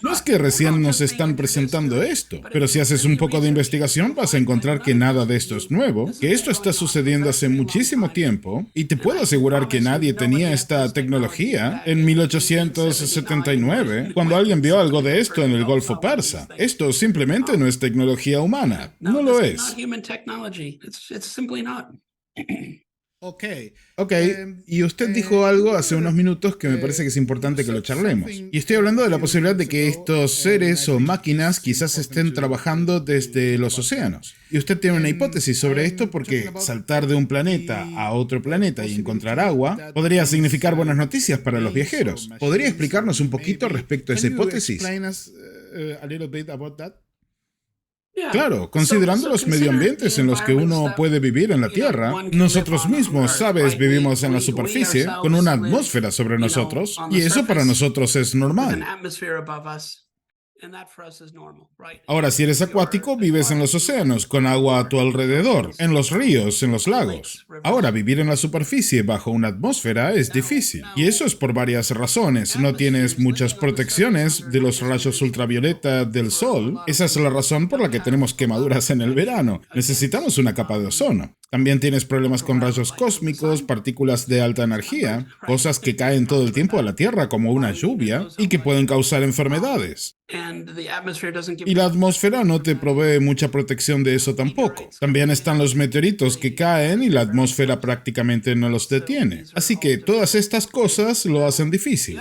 No es que recién nos están presentando esto, pero si haces un poco de investigación vas a encontrar que nada de esto es nuevo, que esto está sucediendo hace muchísimo tiempo, y te puedo asegurar que nadie tenía esta tecnología en 1879, cuando alguien vio algo de esto en el Golfo Persa. Esto simplemente no es tecnología humana, no lo es. Ok, y usted dijo algo hace unos minutos que me parece que es importante que lo charlemos. Y estoy hablando de la posibilidad de que estos seres o máquinas quizás estén trabajando desde los océanos. Y usted tiene una hipótesis sobre esto porque saltar de un planeta a otro planeta y encontrar agua podría significar buenas noticias para los viajeros. ¿Podría explicarnos un poquito respecto a esa hipótesis? Claro, considerando los medioambientes en los que uno puede vivir en la Tierra, nosotros mismos, sabes, vivimos en la superficie con una atmósfera sobre nosotros, y eso para nosotros es normal. Ahora, si eres acuático, vives en los océanos, con agua a tu alrededor, en los ríos, en los lagos. Ahora, vivir en la superficie bajo una atmósfera es difícil. Y eso es por varias razones. No tienes muchas protecciones de los rayos ultravioleta del sol. Esa es la razón por la que tenemos quemaduras en el verano. Necesitamos una capa de ozono. También tienes problemas con rayos cósmicos, partículas de alta energía, cosas que caen todo el tiempo a la Tierra como una lluvia y que pueden causar enfermedades. Y la atmósfera no te provee mucha protección de eso tampoco. También están los meteoritos que caen y la atmósfera prácticamente no los detiene. Así que todas estas cosas lo hacen difícil.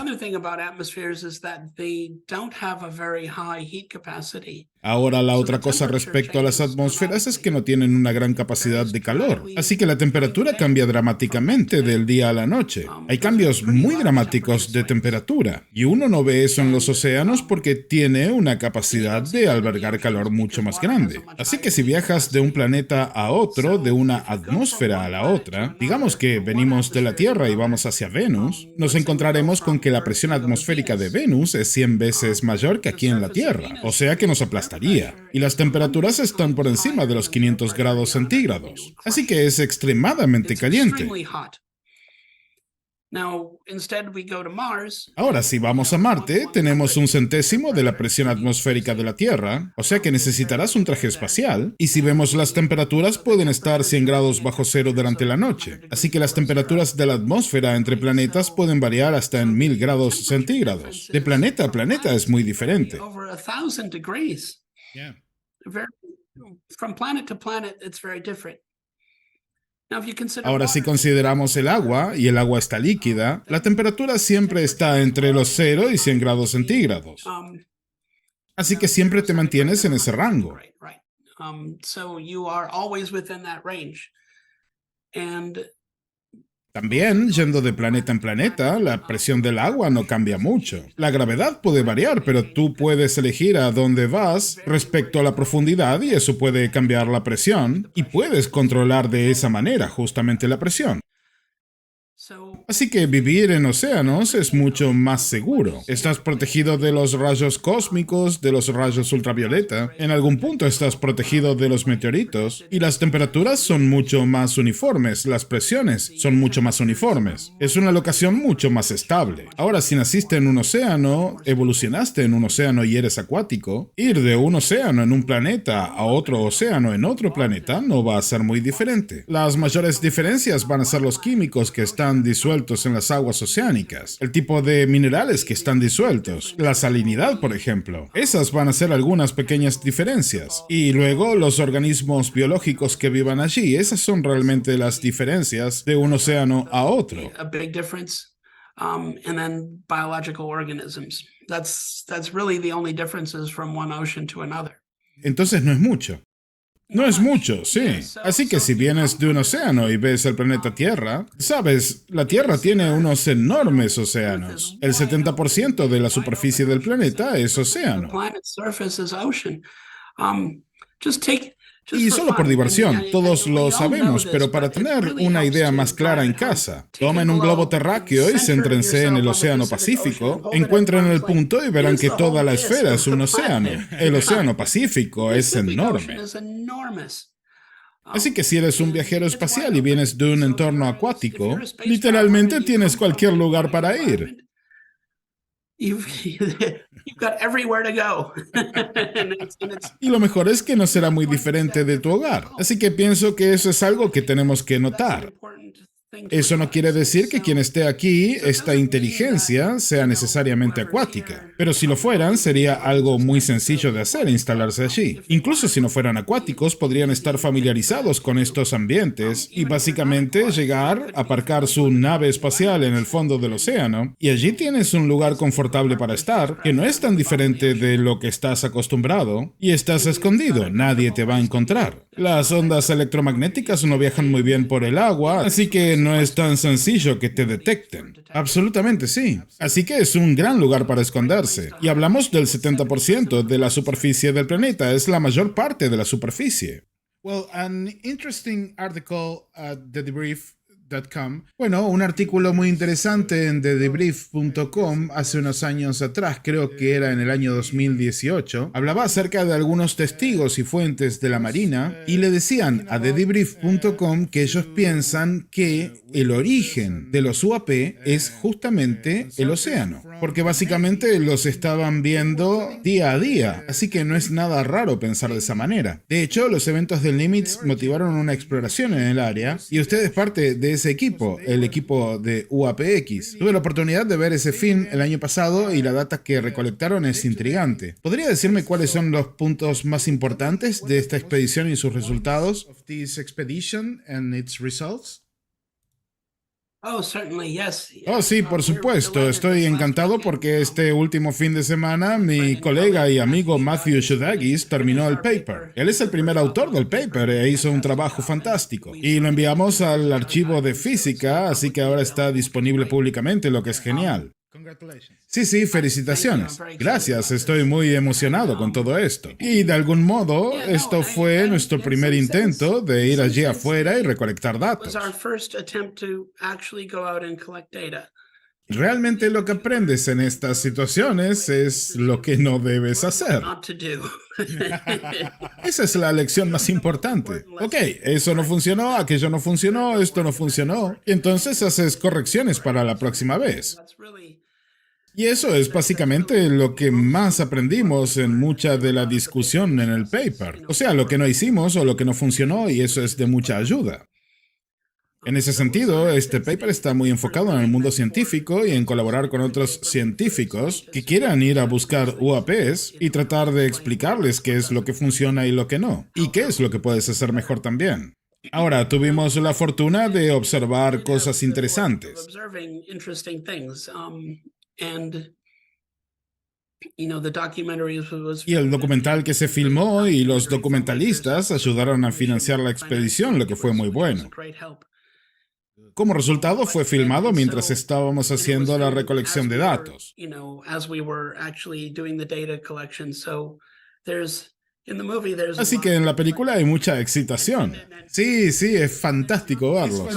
Ahora, la otra cosa respecto a las atmósferas es que no tienen una gran capacidad de calor. Así que la temperatura cambia dramáticamente del día a la noche. Hay cambios muy dramáticos de temperatura. Y uno no ve eso en los océanos porque tiene una capacidad de albergar calor mucho más grande. Así que si viajas de un planeta a otro, de una atmósfera a la otra, digamos que venimos de la Tierra y vamos hacia Venus, nos encontraremos con que la presión atmosférica de Venus es 100 veces mayor que aquí en la Tierra. O sea que nos aplastaría. Y las temperaturas están por encima de los 500 grados centígrados. Así que es extremadamente caliente. Ahora, si vamos a Marte, tenemos 1/100 de la presión atmosférica de la Tierra, o sea que necesitarás un traje espacial, y si vemos las temperaturas pueden estar 100 grados bajo cero durante la noche, así que las temperaturas de la atmósfera entre planetas pueden variar hasta en 1000 grados centígrados. De planeta a planeta es muy diferente. From planet to planet, it's very different. Ahora, si consideramos el agua, y el agua está líquida, la temperatura siempre está entre los 0 y 100 grados centígrados. Así que siempre te mantienes en ese rango. También, yendo de planeta en planeta, la presión del agua no cambia mucho. La gravedad puede variar, pero tú puedes elegir a dónde vas respecto a la profundidad y eso puede cambiar la presión y puedes controlar de esa manera justamente la presión. Así que vivir en océanos es mucho más seguro. Estás protegido de los rayos cósmicos, de los rayos ultravioleta. En algún punto estás protegido de los meteoritos. Y las temperaturas son mucho más uniformes. Las presiones son mucho más uniformes. Es una locación mucho más estable. Ahora, si naciste en un océano, evolucionaste en un océano y eres acuático, ir de un océano en un planeta a otro océano en otro planeta no va a ser muy diferente. Las mayores diferencias van a ser los químicos que están disueltos en las aguas oceánicas, el tipo de minerales que están disueltos, la salinidad, por ejemplo. Esas van a ser algunas pequeñas diferencias. Y luego los organismos biológicos que vivan allí, esas son realmente las diferencias de un océano a otro. And then biological organisms. That's really the only differences from one ocean to another. Entonces no es mucho. No es mucho, sí. Así que si vienes de un océano y ves el planeta Tierra, sabes, la Tierra tiene unos enormes océanos. El 70% de la superficie del planeta es océano. Y solo por diversión, todos lo sabemos, pero para tener una idea más clara en casa, tomen un globo terráqueo y céntrense en el Océano Pacífico, encuentren el punto y verán que toda la esfera es un océano. El Océano Pacífico es enorme. Así que si eres un viajero espacial y vienes de un entorno acuático, literalmente tienes cualquier lugar para ir. You've got everywhere to go. Y lo mejor es que no será muy diferente de tu hogar. Así que pienso que eso es algo que tenemos que notar. Eso no quiere decir que quien esté aquí, esta inteligencia, sea necesariamente acuática. Pero si lo fueran, sería algo muy sencillo de hacer, instalarse allí. Incluso si no fueran acuáticos, podrían estar familiarizados con estos ambientes y básicamente llegar, aparcar su nave espacial en el fondo del océano, y allí tienes un lugar confortable para estar, que no es tan diferente de lo que estás acostumbrado, y estás escondido, nadie te va a encontrar. Las ondas electromagnéticas no viajan muy bien por el agua, así que no es tan sencillo que te detecten. Absolutamente sí. Así que es un gran lugar para esconderse. Y hablamos del 70% de la superficie del planeta. Es la mayor parte de la superficie. Well, an interesting article at TheDebrief.com. Bueno, un artículo muy interesante en TheDebrief.com hace unos años atrás, creo que era en el año 2018, hablaba acerca de algunos testigos y fuentes de la Marina y le decían a TheDebrief.com que ellos piensan que el origen de los UAP es justamente el océano, porque básicamente los estaban viendo día a día, así que no es nada raro pensar de esa manera. De hecho, los eventos del Nimitz motivaron una exploración en el área y usted es parte de ese equipo, el equipo de UAPX. Tuve la oportunidad de ver ese film el año pasado y la data que recolectaron es intrigante. ¿Podría decirme cuáles son los puntos más importantes de esta expedición y sus resultados? Oh, sí, por supuesto. Estoy encantado porque este último fin de semana mi colega y amigo Matthew Shudagis terminó el paper. Él es el primer autor del paper e hizo un trabajo fantástico. Y lo enviamos al archivo de física, así que ahora está disponible públicamente, lo que es genial. Sí, felicitaciones. Gracias, estoy muy emocionado con todo esto. Y de algún modo, esto fue nuestro primer intento de ir allí afuera y recolectar datos. Realmente lo que aprendes en estas situaciones es lo que no debes hacer. Esa es la lección más importante. Ok, eso no funcionó, aquello no funcionó, esto no funcionó. Y entonces haces correcciones para la próxima vez. Y eso es básicamente lo que más aprendimos en mucha de la discusión en el paper. O sea, lo que no hicimos o lo que no funcionó, y eso es de mucha ayuda. En ese sentido, este paper está muy enfocado en el mundo científico y en colaborar con otros científicos que quieran ir a buscar UAPs y tratar de explicarles qué es lo que funciona y lo que no, y qué es lo que puedes hacer mejor también. Ahora, tuvimos la fortuna de observar cosas interesantes. Y el documental que se filmó y los documentalistas ayudaron a financiar la expedición, lo que fue muy bueno. Como resultado, fue filmado mientras estábamos haciendo la recolección de datos. Así que en la película hay mucha excitación. Sí, sí, es fantástico verlo.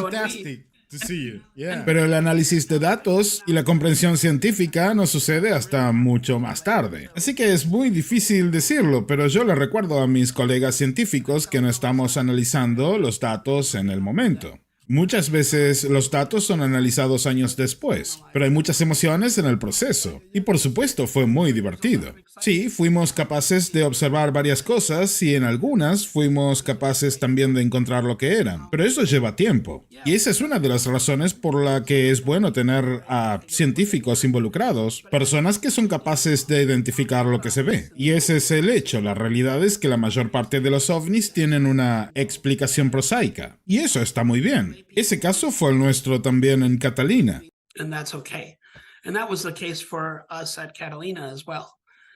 Pero el análisis de datos y la comprensión científica no sucede hasta mucho más tarde. Así que es muy difícil decirlo, pero yo le recuerdo a mis colegas científicos que no estamos analizando los datos en el momento. Muchas veces los datos son analizados años después, pero hay muchas emociones en el proceso. Y por supuesto fue muy divertido. Sí, fuimos capaces de observar varias cosas y en algunas fuimos capaces también de encontrar lo que eran. Pero eso lleva tiempo. Y esa es una de las razones por la que es bueno tener a científicos involucrados, personas que son capaces de identificar lo que se ve. Y ese es el hecho. La realidad es que la mayor parte de los ovnis tienen una explicación prosaica. Y eso está muy bien. Ese caso fue el nuestro también en Catalina.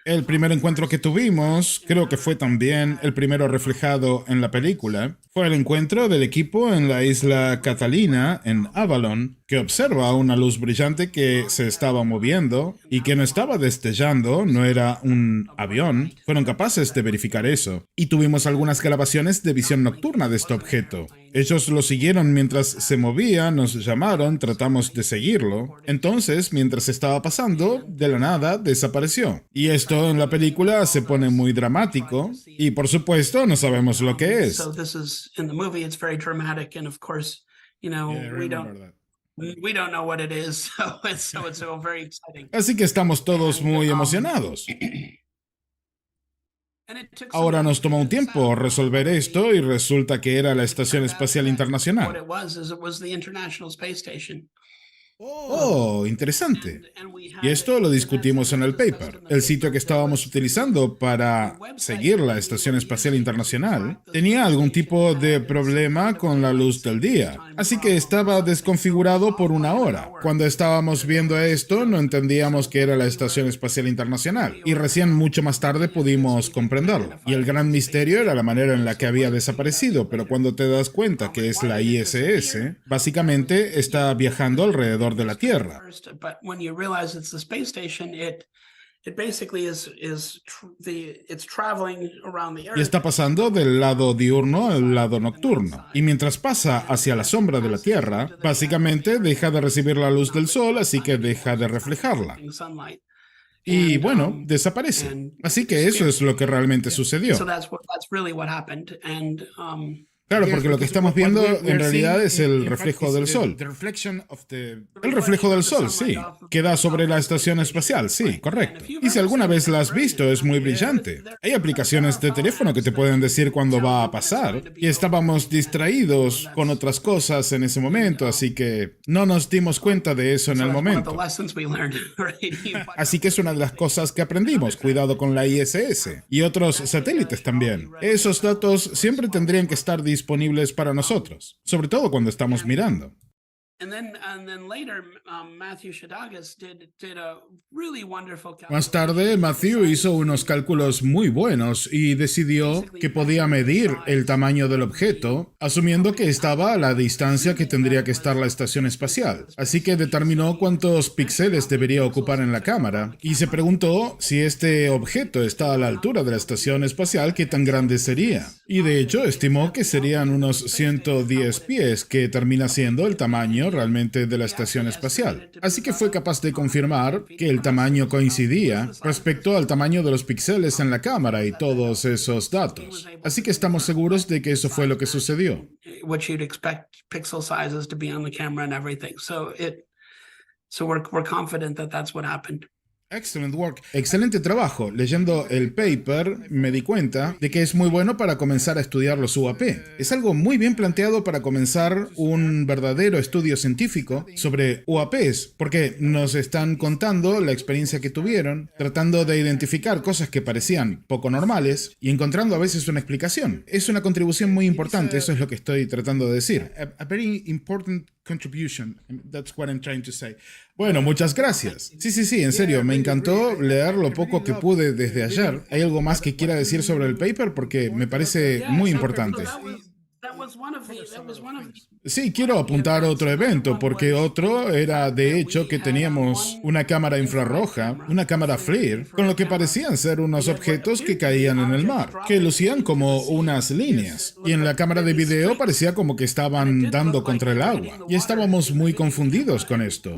El primer encuentro que tuvimos, creo que fue también el primero reflejado en la película, fue el encuentro del equipo en la isla Catalina, en Avalon, que observa una luz brillante que se estaba moviendo y que no estaba destellando, no era un avión. Fueron capaces de verificar eso. Y tuvimos algunas grabaciones de visión nocturna de este objeto. Ellos lo siguieron mientras se movía, nos llamaron, tratamos de seguirlo. Entonces, mientras estaba pasando, de la nada desapareció. Y esto en la película se pone muy dramático y por supuesto no sabemos lo que es. Así que estamos todos muy emocionados. Ahora nos tomó un tiempo resolver esto y resulta que era la Estación Espacial Internacional. Oh, interesante. Y esto lo discutimos en el paper. El sitio que estábamos utilizando para seguir la Estación Espacial Internacional tenía algún tipo de problema con la luz del día, así que estaba desconfigurado por una hora. Cuando estábamos viendo esto, no entendíamos que era la Estación Espacial Internacional, y recién mucho más tarde pudimos comprenderlo. Y el gran misterio era la manera en la que había desaparecido, pero cuando te das cuenta que es la ISS, básicamente está viajando alrededor de la Tierra. Y está pasando del lado diurno al lado nocturno. Y mientras pasa hacia la sombra de la Tierra, básicamente deja de recibir la luz del sol, así que deja de reflejarla. Y bueno, desaparece. Así que eso es lo que realmente sucedió. Claro, porque lo que estamos viendo en realidad es el reflejo del sol. El reflejo del sol, sí. Queda sobre la estación espacial, sí, correcto. Y si alguna vez la has visto, es muy brillante. Hay aplicaciones de teléfono que te pueden decir cuándo va a pasar. Y estábamos distraídos con otras cosas en ese momento, así que no nos dimos cuenta de eso en el momento. Así que es una de las cosas que aprendimos. Cuidado con la ISS y otros satélites también. Esos datos siempre tendrían que estar disponibles para nosotros, sobre todo cuando estamos mirando. Más tarde, Matthew hizo unos cálculos muy buenos y decidió que podía medir el tamaño del objeto, asumiendo que estaba a la distancia que tendría que estar la estación espacial. Así que determinó cuántos píxeles debería ocupar en la cámara y se preguntó si este objeto está a la altura de la estación espacial, qué tan grande sería. Y de hecho, estimó que serían unos 110 pies, que termina siendo el tamaño realmente de la estación espacial. Así que fue capaz de confirmar que el tamaño coincidía respecto al tamaño de los píxeles en la cámara y todos esos datos. Así que estamos seguros de que eso fue lo que sucedió. Excellent work. Excelente trabajo. Leyendo el paper me di cuenta de que es muy bueno para comenzar a estudiar los UAP. Es algo muy bien planteado para comenzar un verdadero estudio científico sobre UAPs, porque nos están contando la experiencia que tuvieron, tratando de identificar cosas que parecían poco normales y encontrando a veces una explicación. Es una contribución muy importante, eso es lo que estoy tratando de decir. A very important contribution. That's what I'm trying to say. Bueno, muchas gracias. Sí, en serio, me encantó leer lo poco que pude desde ayer. ¿Hay algo más que quiera decir sobre el paper? Porque me parece muy importante. Sí, quiero apuntar otro evento, porque otro era de hecho que teníamos una cámara infrarroja, una cámara FLIR, con lo que parecían ser unos objetos que caían en el mar, que lucían como unas líneas. Y en la cámara de video parecía como que estaban dando contra el agua. Y estábamos muy confundidos con esto.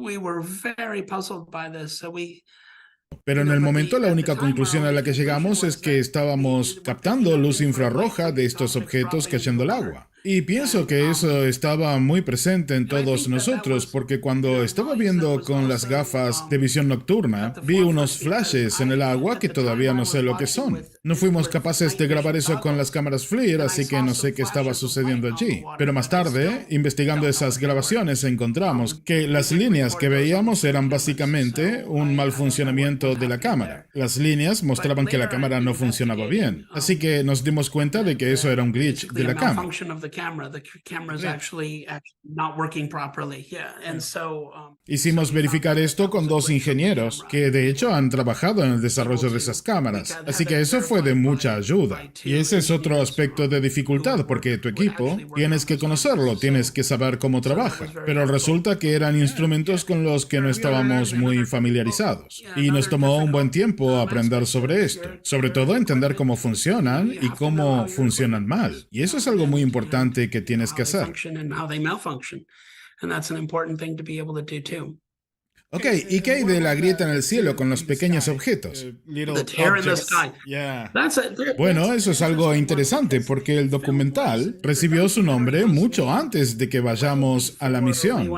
Pero en el momento la única conclusión a la que llegamos es que estábamos captando luz infrarroja de estos objetos cayendo al agua. Y pienso que eso estaba muy presente en todos nosotros, porque cuando estaba viendo con las gafas de visión nocturna, vi unos flashes en el agua que todavía no sé lo que son. No fuimos capaces de grabar eso con las cámaras FLIR, así que no sé qué estaba sucediendo allí. Pero más tarde, investigando esas grabaciones, encontramos que las líneas que veíamos eran básicamente un mal funcionamiento de la cámara. Las líneas mostraban que la cámara no funcionaba bien, así que nos dimos cuenta de que eso era un glitch de la cámara. Hicimos verificar esto con dos ingenieros que de hecho han trabajado en el desarrollo de esas cámaras, así que eso fue de mucha ayuda. Y ese es otro aspecto de dificultad, porque tu equipo tienes que conocerlo, tienes que saber cómo trabaja, pero resulta que eran instrumentos con los que no estábamos muy familiarizados. Y nos tomó un buen tiempo aprender sobre esto, sobre todo entender cómo funcionan y cómo funcionan mal. Y eso es algo muy importante que tienes que hacer. Ok, ¿y qué hay de la grieta en el cielo con los pequeños objetos? Bueno, eso es algo interesante porque el documental recibió su nombre mucho antes de que vayamos a la misión.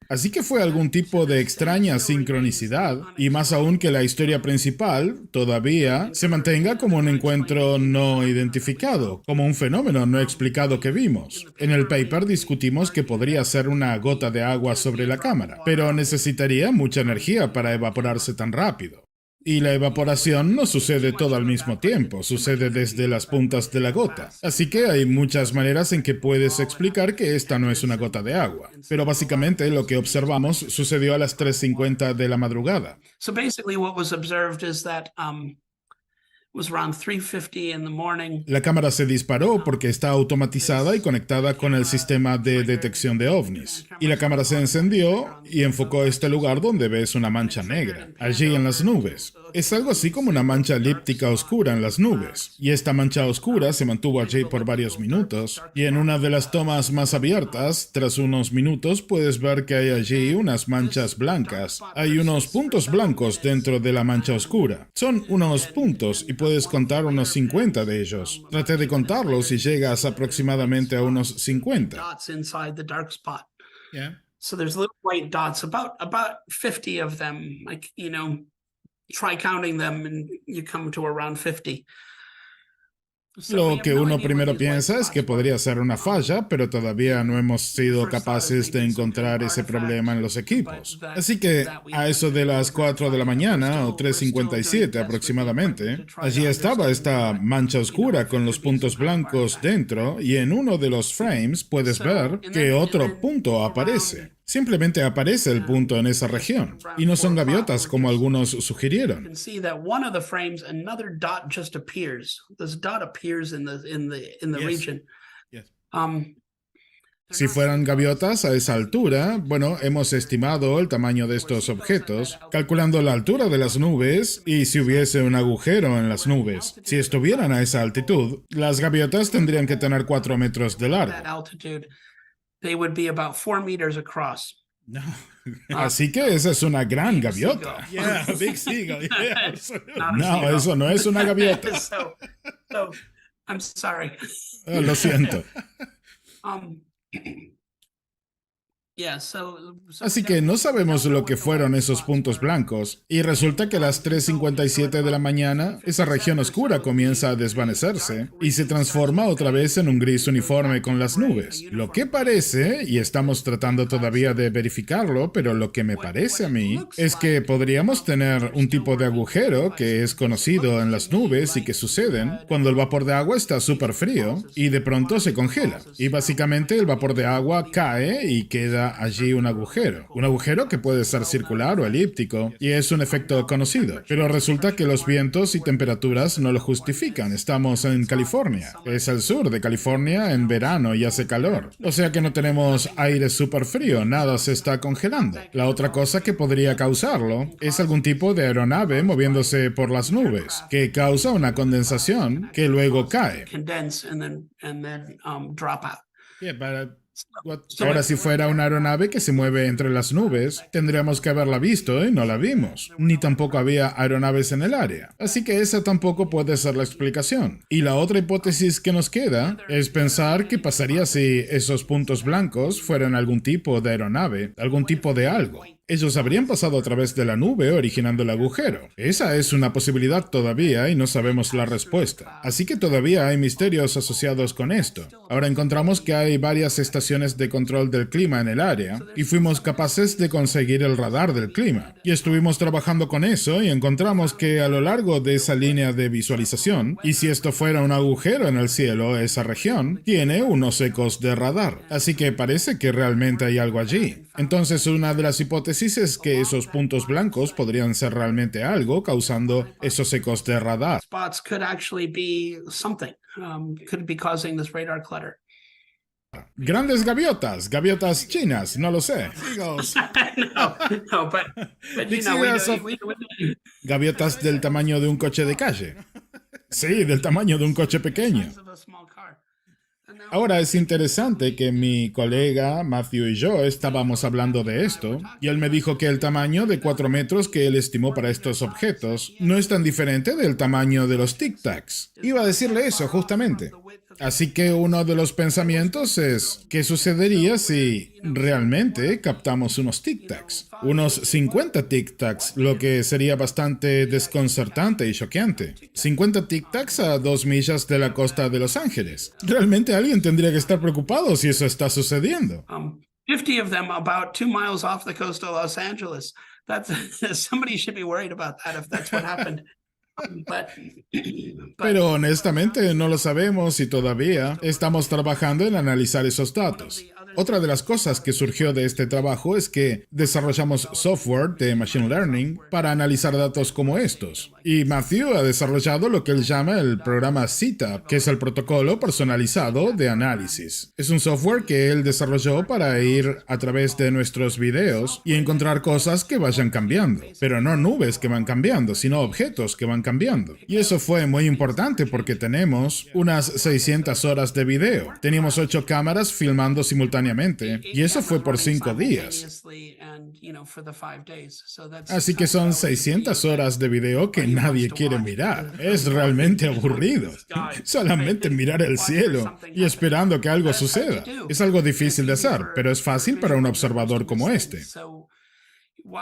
Así que fue algún tipo de extraña sincronicidad, y más aún que la historia principal todavía se mantenga como un encuentro no identificado, como un fenómeno no explicado que vimos. En el paper discutimos que podría ser una gota de agua sobre la cámara, pero necesitaría mucha energía para evaporarse tan rápido. Y la evaporación no sucede todo al mismo tiempo, sucede desde las puntas de la gota. Así que hay muchas maneras en que puedes explicar que esta no es una gota de agua. Pero básicamente lo que observamos sucedió a las 3:50 de la madrugada. La cámara se disparó porque está automatizada y conectada con el sistema de detección de ovnis. Y la cámara se encendió y enfocó a este lugar donde ves una mancha negra, allí en las nubes. Es algo así como una mancha elíptica oscura en las nubes. Y esta mancha oscura se mantuvo allí por varios minutos. Y en una de las tomas más abiertas, tras unos minutos, puedes ver que hay allí unas manchas blancas. Hay unos puntos blancos dentro de la mancha oscura. Son unos puntos y puedes contar unos 50 de ellos. Trate de contarlos y llegas aproximadamente a unos 50. Yeah. So there's little white dots, about 50 of them. Like, try counting them and you come to around 50. Lo que uno primero piensa es que podría ser una falla, pero todavía no hemos sido capaces de encontrar ese problema en los equipos. Así que a eso de las 4 de la mañana o 3:57 aproximadamente, allí estaba esta mancha oscura con los puntos blancos dentro, y en uno de los frames puedes ver que otro punto aparece. Simplemente aparece el punto en esa región, y no son gaviotas como algunos sugirieron. Si fueran gaviotas a esa altura, bueno, hemos estimado el tamaño de estos objetos, calculando la altura de las nubes y si hubiese un agujero en las nubes. Si estuvieran a esa altitud, las gaviotas tendrían que tener 4 metros de largo. They would be about 4 meters across. No. Así que esa es una gran gaviota. Yeah, big seagull. Yeah, no, eso no es una gaviota. So, I'm sorry. Lo siento. Así que no sabemos lo que fueron esos puntos blancos, y resulta que a las 3:57 de la mañana, esa región oscura comienza a desvanecerse y se transforma otra vez en un gris uniforme con las nubes. Lo que parece, y estamos tratando todavía de verificarlo, pero lo que me parece a mí, es que podríamos tener un tipo de agujero que es conocido en las nubes y que suceden cuando el vapor de agua está súper frío y de pronto se congela. Y básicamente el vapor de agua cae y queda allí un agujero que puede ser circular o elíptico, y es un efecto conocido. Pero resulta que los vientos y temperaturas no lo justifican. Estamos en California. Es al sur de California en verano y hace calor. O sea que no tenemos aire súper frío, nada se está congelando. La otra cosa que podría causarlo es algún tipo de aeronave moviéndose por las nubes, que causa una condensación que luego cae. Ahora, si fuera una aeronave que se mueve entre las nubes, tendríamos que haberla visto y no la vimos. Ni tampoco había aeronaves en el área. Así que esa tampoco puede ser la explicación. Y la otra hipótesis que nos queda es pensar qué pasaría si esos puntos blancos fueran algún tipo de aeronave, algún tipo de algo. Ellos habrían pasado a través de la nube originando el agujero. Esa es una posibilidad todavía y no sabemos la respuesta. Así que todavía hay misterios asociados con esto. Ahora encontramos que hay varias estaciones de control del clima en el área y fuimos capaces de conseguir el radar del clima. Y estuvimos trabajando con eso y encontramos que a lo largo de esa línea de visualización, y si esto fuera un agujero en el cielo, esa región tiene unos ecos de radar. Así que parece que realmente hay algo allí. Entonces, una de las hipótesis es que esos puntos blancos podrían ser realmente algo causando esos ecos de radar. Grandes gaviotas chinas, no lo sé. Gaviotas del tamaño de un coche de calle. Sí, del tamaño de un coche pequeño. Ahora es interesante que mi colega Matthew y yo estábamos hablando de esto, y él me dijo que el tamaño de 4 metros que él estimó para estos objetos no es tan diferente del tamaño de los Tic Tacs. Iba a decirle eso justamente. Así que uno de los pensamientos es, ¿qué sucedería si realmente captamos unos Tic Tacs? Unos 50 Tic Tacs, lo que sería bastante desconcertante y choqueante. 50 Tic Tacs a 2 millas de la costa de Los Ángeles. Realmente alguien tendría que estar preocupado si eso está sucediendo. 50 of them about 2 miles off the coast of Los Angeles. Somebody should be worried about that if that's what happened. Pero honestamente no lo sabemos y todavía estamos trabajando en analizar esos datos. Otra de las cosas que surgió de este trabajo es que desarrollamos software de Machine Learning para analizar datos como estos. Y Matthew ha desarrollado lo que él llama el programa CITAP, que es el protocolo personalizado de análisis. Es un software que él desarrolló para ir a través de nuestros videos y encontrar cosas que vayan cambiando. Pero no nubes que van cambiando, sino objetos que van cambiando. Y eso fue muy importante porque tenemos unas 600 horas de video. Teníamos 8 cámaras filmando simultáneamente. Y eso fue por 5 días. Así que son 600 horas de video que nadie quiere mirar. Es realmente aburrido. Solamente mirar el cielo y esperando que algo suceda. Es algo difícil de hacer, pero es fácil para un observador como este.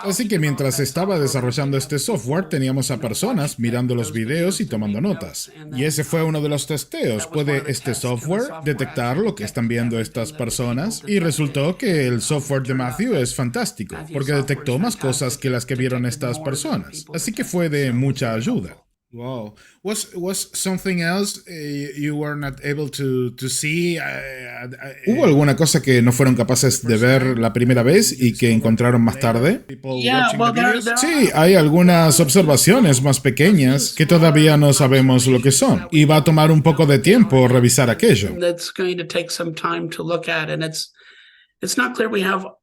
Así que mientras estaba desarrollando este software, teníamos a personas mirando los videos y tomando notas. Y ese fue uno de los testeos. ¿Puede este software detectar lo que están viendo estas personas? Y resultó que el software de Matthew es fantástico, porque detectó más cosas que las que vieron estas personas. Así que fue de mucha ayuda. Wow. Was something else you were not able to see? ¿Hubo alguna cosa que no fueron capaces de ver la primera vez y que encontraron más tarde? Sí, hay algunas observaciones más pequeñas que todavía no sabemos lo que son. Y va a tomar un poco de tiempo revisar aquello.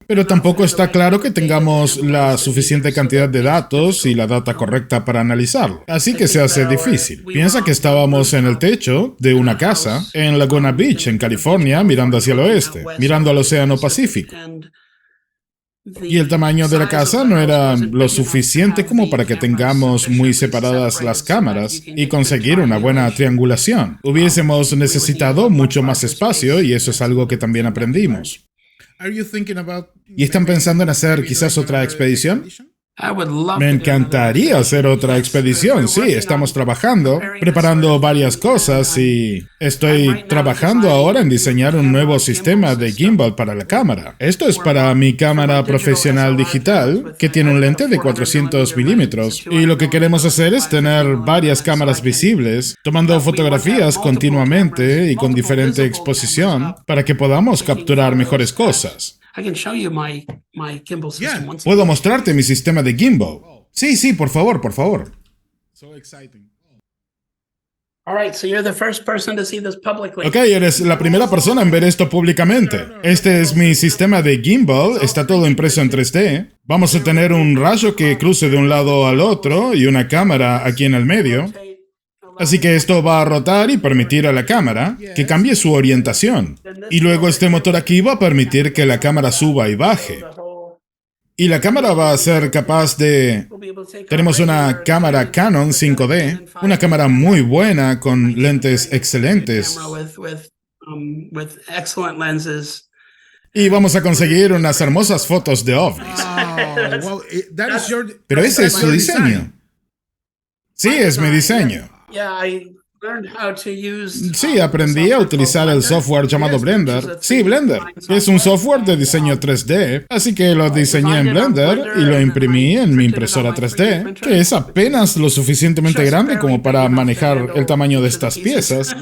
Pero tampoco está claro que tengamos la suficiente cantidad de datos y la data correcta para analizarlo. Así que se hace difícil. Piensa que estábamos en el techo de una casa en Laguna Beach, en California, mirando hacia el oeste, mirando al Océano Pacífico. Y el tamaño de la casa no era lo suficiente como para que tengamos muy separadas las cámaras y conseguir una buena triangulación. Hubiésemos necesitado mucho más espacio y eso es algo que también aprendimos. ¿Y están pensando en hacer quizás otra expedición? I would love Me to do another encantaría hacer otra expedición. Sí, estamos trabajando, preparando varias cosas y estoy trabajando ahora en diseñar un nuevo sistema de gimbal para la cámara. Esto es para mi cámara profesional digital, que tiene un lente de 400 milímetros. Y lo que queremos hacer es tener varias cámaras visibles, tomando fotografías continuamente y con diferente exposición, para que podamos capturar mejores cosas. I can show you my gimbal system once. Puedo mostrarte mi sistema de gimbal. Sí, sí, por favor, por favor. All right, so you're the first person to see this publicly. Ok, eres la primera persona en ver esto públicamente. Este es mi sistema de gimbal, está todo impreso en 3D. Vamos a tener un rayo que cruce de un lado al otro y una cámara aquí en el medio. Así que esto va a rotar y permitir a la cámara que cambie su orientación. Y luego este motor aquí va a permitir que la cámara suba y baje. Y la cámara va a ser capaz de... Tenemos una cámara Canon 5D, una cámara muy buena con lentes excelentes. Y vamos a conseguir unas hermosas fotos de ovnis. Pero ese es su diseño. Sí, es mi diseño. Sí, aprendí a utilizar el software llamado Blender. Sí, Blender. Es un software de diseño 3D, así que lo diseñé en Blender y lo imprimí en mi impresora 3D, que es apenas lo suficientemente grande como para manejar el tamaño de estas piezas.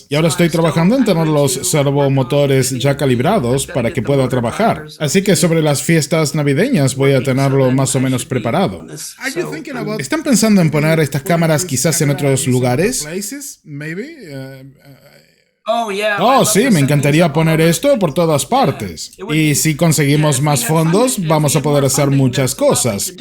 Y ahora estoy trabajando en tener los servomotores ya calibrados para que pueda trabajar. Así que sobre las fiestas navideñas voy a tenerlo más o menos preparado. ¿Están pensando en poner estas cámaras quizás en otros lugares? Oh, sí, me encantaría poner esto por todas partes. Y si conseguimos más fondos, vamos a poder hacer muchas cosas.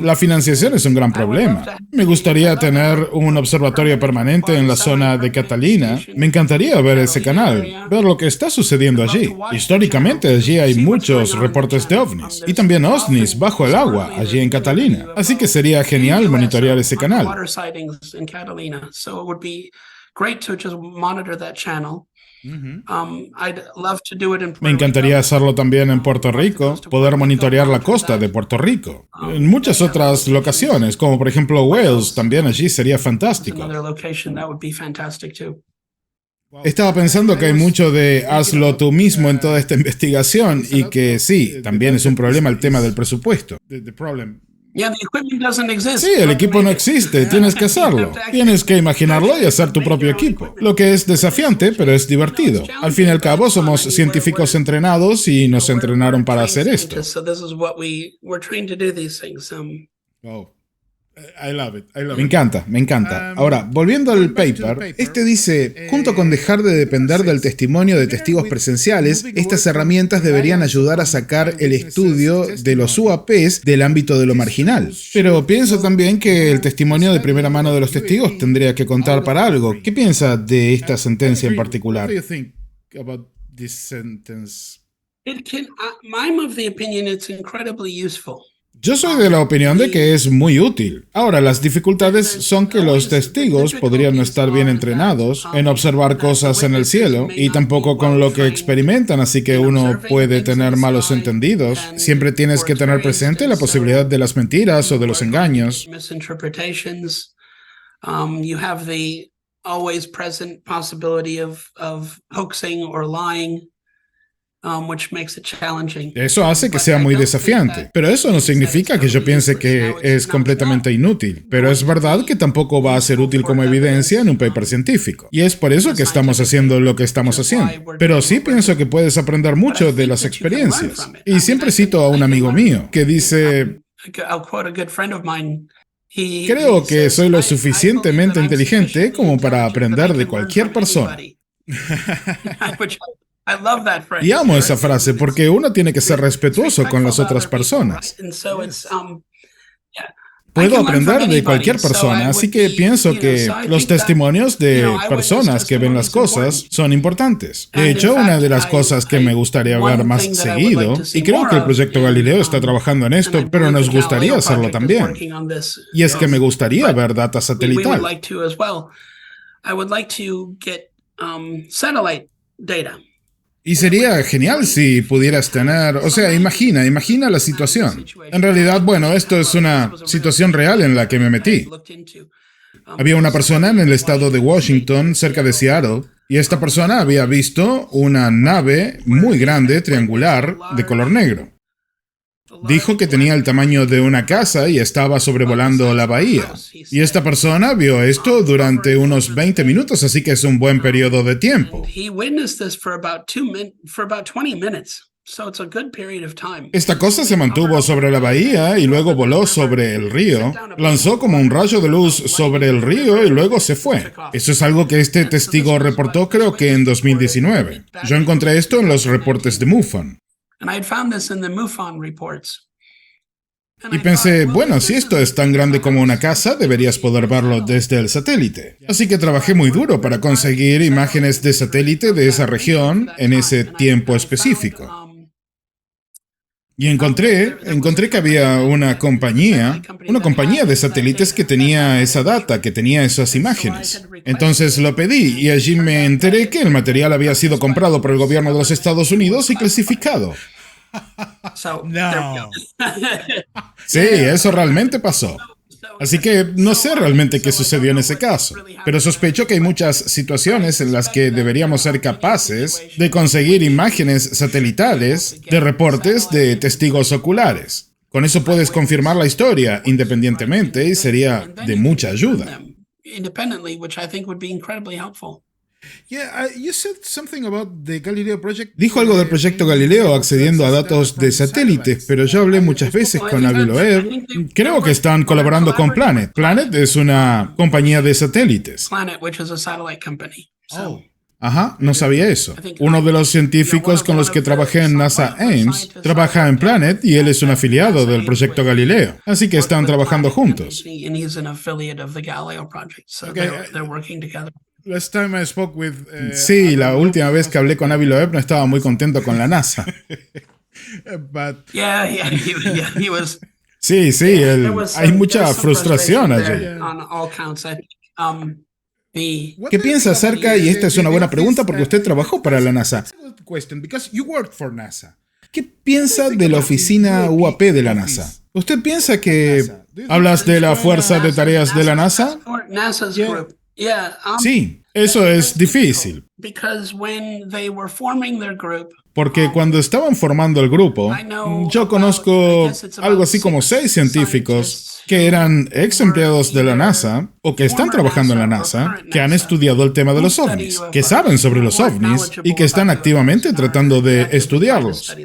La financiación es un gran problema. Me gustaría tener un observatorio permanente en la zona de Catalina. Me encantaría ver ese canal, ver lo que está sucediendo allí. Históricamente allí hay muchos reportes de ovnis y también ovnis bajo el agua allí en Catalina. Así que sería genial monitorear ese canal. Great to just monitor that channel. I'd love to do it in Puerto Me encantaría Rico. hacerlo también en Puerto Rico, poder monitorear la costa de Puerto Rico. En muchas otras locaciones, como por ejemplo Wales, también allí sería fantástico. Another location that would be fantastic too. Estaba pensando que hay mucho de hazlo tú mismo en toda esta investigación y que sí, también es un problema el tema del presupuesto. Yeah, the equipment doesn't exist. Sí, el equipo no existe, tienes que hacerlo. Tienes que imaginarlo y hacer tu propio equipo. Lo que es desafiante, pero es divertido. Al fin y al cabo, somos científicos entrenados y nos entrenaron para hacer esto. So this is what we're trained to do these things. Me encanta, me encanta. Ahora, volviendo al paper, este dice, junto con dejar de depender del testimonio de testigos presenciales, estas herramientas deberían ayudar a sacar el estudio de los UAPs del ámbito de lo marginal. Pero pienso también que el testimonio de primera mano de los testigos tendría que contar para algo. ¿Qué piensa de esta sentencia en particular? I'm of the opinion it's incredibly useful. Yo soy de la opinión de que es muy útil. Ahora, las dificultades son que los testigos podrían no estar bien entrenados en observar cosas en el cielo y tampoco con lo que experimentan, así que uno puede tener malos entendidos. Siempre tienes que tener presente la posibilidad de las mentiras o de los engaños. Misinterpretations. You have the always present possibility of hoaxing or lying. Which makes it challenging. Eso hace que sea muy desafiante, pero eso no significa que yo piense que es completamente inútil. Pero es verdad que tampoco va a ser útil como evidencia en un paper científico. Y es por eso que estamos haciendo lo que estamos haciendo. Pero sí pienso que puedes aprender mucho de las experiencias. Y siempre cito a un amigo mío que dice... Creo que soy lo suficientemente inteligente como para aprender de cualquier persona. Y amo esa frase porque uno tiene que ser respetuoso con las otras personas. Puedo aprender de cualquier persona, así que pienso que los testimonios de personas que ven las cosas son importantes. De hecho, una de las cosas que me gustaría ver más seguido, y creo que el proyecto Galileo está trabajando en esto, pero nos gustaría hacerlo también, y es que me gustaría ver data satelital. data. Y sería genial si pudieras tener, o sea, imagina la situación. En realidad, bueno, esto es una situación real en la que me metí. Había una persona en el estado de Washington, cerca de Seattle, y esta persona había visto una nave muy grande, triangular, de color negro. Dijo que tenía el tamaño de una casa y estaba sobrevolando la bahía. Y esta persona vio esto durante unos 20 minutos, así que es un buen periodo de tiempo. Esta cosa se mantuvo sobre la bahía y luego voló sobre el río, lanzó como un rayo de luz sobre el río y luego se fue. Eso es algo que este testigo reportó creo que en 2019. Yo encontré esto en los reportes de MUFON. Y pensé, bueno, si esto es tan grande como una casa, deberías poder verlo desde el satélite. Así que trabajé muy duro para conseguir imágenes de satélite de esa región en ese tiempo específico. Y encontré que había una compañía de satélites que tenía esa data, que tenía esas imágenes. Entonces lo pedí y allí me enteré que el material había sido comprado por el gobierno de los Estados Unidos y clasificado. No. Sí, eso realmente pasó. Así que no sé realmente qué sucedió en ese caso, pero sospecho que hay muchas situaciones en las que deberíamos ser capaces de conseguir imágenes satelitales de reportes de testigos oculares. Con eso puedes confirmar la historia independientemente y sería de mucha ayuda. Dijo algo del proyecto Galileo accediendo a datos de satélites, pero yo hablé muchas veces con Avi Loeb. Creo que están colaborando con Planet. Planet es una compañía de satélites. Ajá, no sabía eso. Uno de los científicos con los que trabajé en NASA Ames trabaja en Planet y él es un afiliado del proyecto Galileo. Así que están trabajando juntos. Sí, la última vez que hablé con Avi Loeb no estaba muy contento con la NASA. Sí, hay mucha frustración allí. ¿Qué piensa acerca? Y esta es una buena pregunta porque usted trabajó para la NASA. ¿Qué piensa de la oficina UAP de la NASA? ¿Usted piensa que hablas de la fuerza de tareas de la NASA? Sí, eso es difícil. Porque cuando estaban formando el grupo, yo conozco algo así como 6 científicos que eran ex empleados de la NASA o que están trabajando en la NASA, que han estudiado el tema de los ovnis, que saben sobre los ovnis y que están activamente tratando de estudiarlos.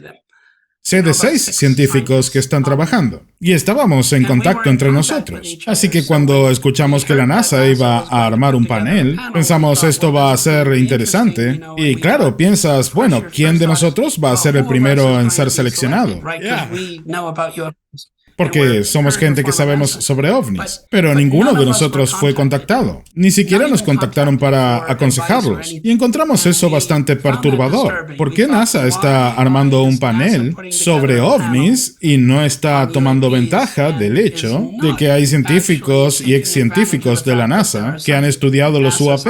Sé de 6 científicos que están trabajando y estábamos en contacto entre nosotros. Así que cuando escuchamos que la NASA iba a armar un panel, pensamos esto va a ser interesante. Y claro, piensas, bueno, ¿quién de nosotros va a ser el primero en ser seleccionado? Porque somos gente que sabemos sobre ovnis, pero ninguno de nosotros fue contactado. Ni siquiera nos contactaron para aconsejarlos. Y encontramos eso bastante perturbador. ¿Por qué NASA está armando un panel sobre ovnis y no está tomando ventaja del hecho de que hay científicos y ex científicos de la NASA que han estudiado los UAP?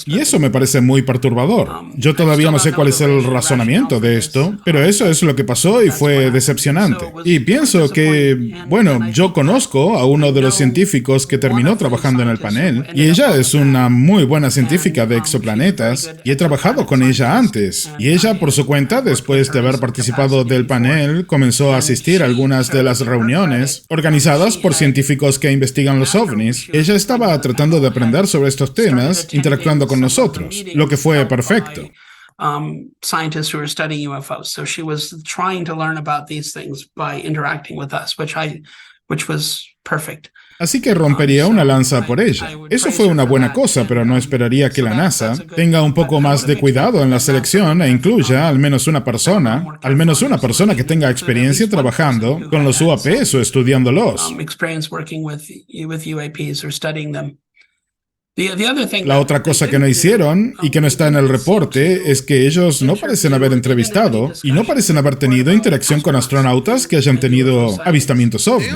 Y eso me parece muy perturbador. Yo todavía no sé cuál es el razonamiento de esto, pero eso es lo que pasó y fue decepcionante. Y pienso que, bueno, yo conozco a uno de los científicos que terminó trabajando en el panel, y ella es una muy buena científica de exoplanetas, y he trabajado con ella antes. Y ella, por su cuenta, después de haber participado del panel, comenzó a asistir a algunas de las reuniones organizadas por científicos que investigan los ovnis. Ella estaba tratando de aprender sobre estos temas, interactuando con nosotros, lo que fue perfecto. Scientists who were studying UFOs. So she was trying to learn about these things by interacting with us, which was perfect. Así que rompería una lanza por ella. Eso fue una buena cosa, pero no esperaría que la NASA tenga un poco más de cuidado en la selección e incluya al menos una persona que tenga experiencia trabajando con los UAPs o estudiándolos. La otra cosa que no hicieron y que no está en el reporte es que ellos no parecen haber entrevistado y no parecen haber tenido interacción con astronautas que hayan tenido avistamientos ovni.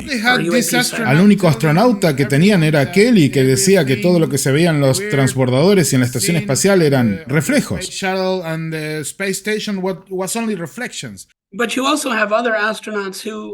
Al único astronauta que tenían era Kelly, que decía que todo lo que se veía en los transbordadores y en la estación espacial eran reflejos.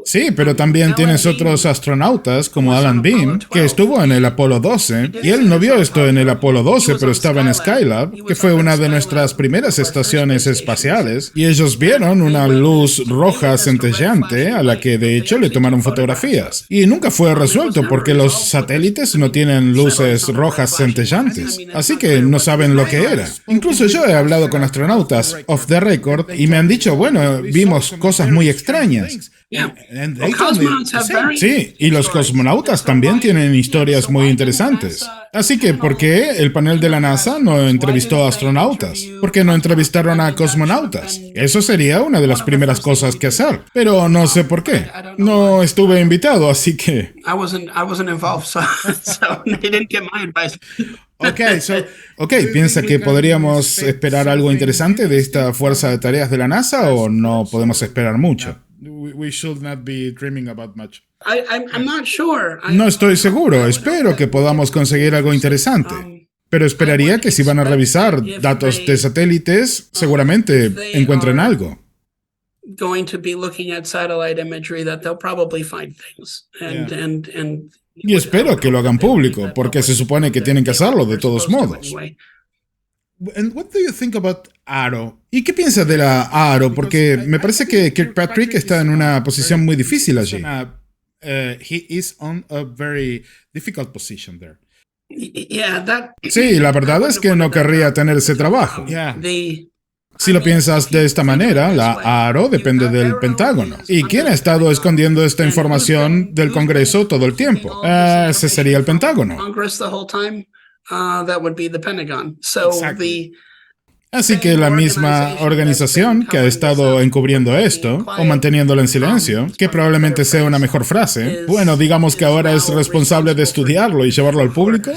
Sí, pero también tienes otros astronautas como Alan Beam, que estuvo en el Apolo 12, y él no vio esto en el Apolo 12, pero estaba en Skylab, que fue una de nuestras primeras estaciones espaciales, y ellos vieron una luz roja centelleante a la que de hecho le tomaron fotografías. Y nunca fue resuelto porque los satélites no tienen luces rojas centellantes, así que no saben lo que era. Incluso yo he hablado con astronautas off the record y me han dicho, bueno, vimos cosas muy extrañas. Sí, y los cosmonautas también tienen historias muy interesantes. Así que, ¿por qué el panel de la NASA no entrevistó a astronautas? ¿Por qué no entrevistaron a cosmonautas? Eso sería una de las primeras cosas que hacer. Pero no sé por qué. No estuve invitado, así que... Ok, ¿piensa que podríamos esperar algo interesante de esta fuerza de tareas de la NASA o no podemos esperar mucho? No estoy seguro, espero que podamos conseguir algo interesante. Pero esperaría que si van a revisar datos de satélites, seguramente encuentren algo. Y espero que lo hagan público, porque se supone que tienen que hacerlo de todos modos. ¿Y qué piensas de la AARO? Porque me parece que Kirkpatrick está en una posición muy difícil allí. Sí, la verdad es que no querría tener ese trabajo. Si lo piensas de esta manera, la AARO depende del Pentágono. ¿Y quién ha estado escondiendo esta información del Congreso todo el tiempo? Ese sería el Pentágono. Así que la misma organización que ha estado encubriendo esto, o manteniéndolo en silencio, que probablemente sea una mejor frase, bueno, digamos que ahora es responsable de estudiarlo y llevarlo al público.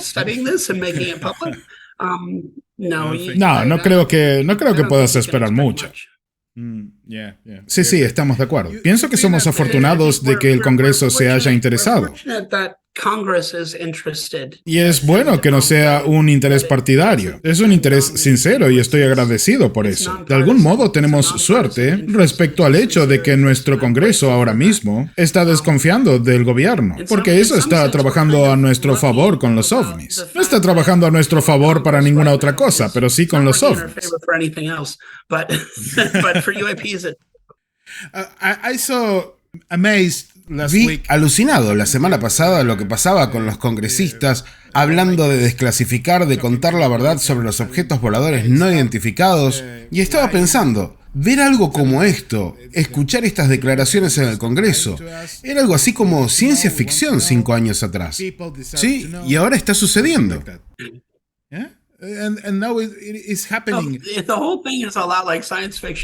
No creo que puedas esperar mucho. Sí, estamos de acuerdo. Pienso que somos afortunados de que el Congreso se haya interesado. Y es bueno que no sea un interés partidario. Es un interés sincero y estoy agradecido por eso. De algún modo tenemos suerte respecto al hecho de que nuestro Congreso ahora mismo está desconfiando del gobierno, porque eso está trabajando a nuestro favor con los ovnis. No está trabajando a nuestro favor para ninguna otra cosa, pero sí con los ovnis. Vi alucinado la semana pasada lo que pasaba con los congresistas hablando de desclasificar, de contar la verdad sobre los objetos voladores no identificados, y estaba pensando, ver algo como esto, escuchar estas declaraciones en el Congreso, era algo así como ciencia ficción 5 años atrás. Sí, y ahora está sucediendo.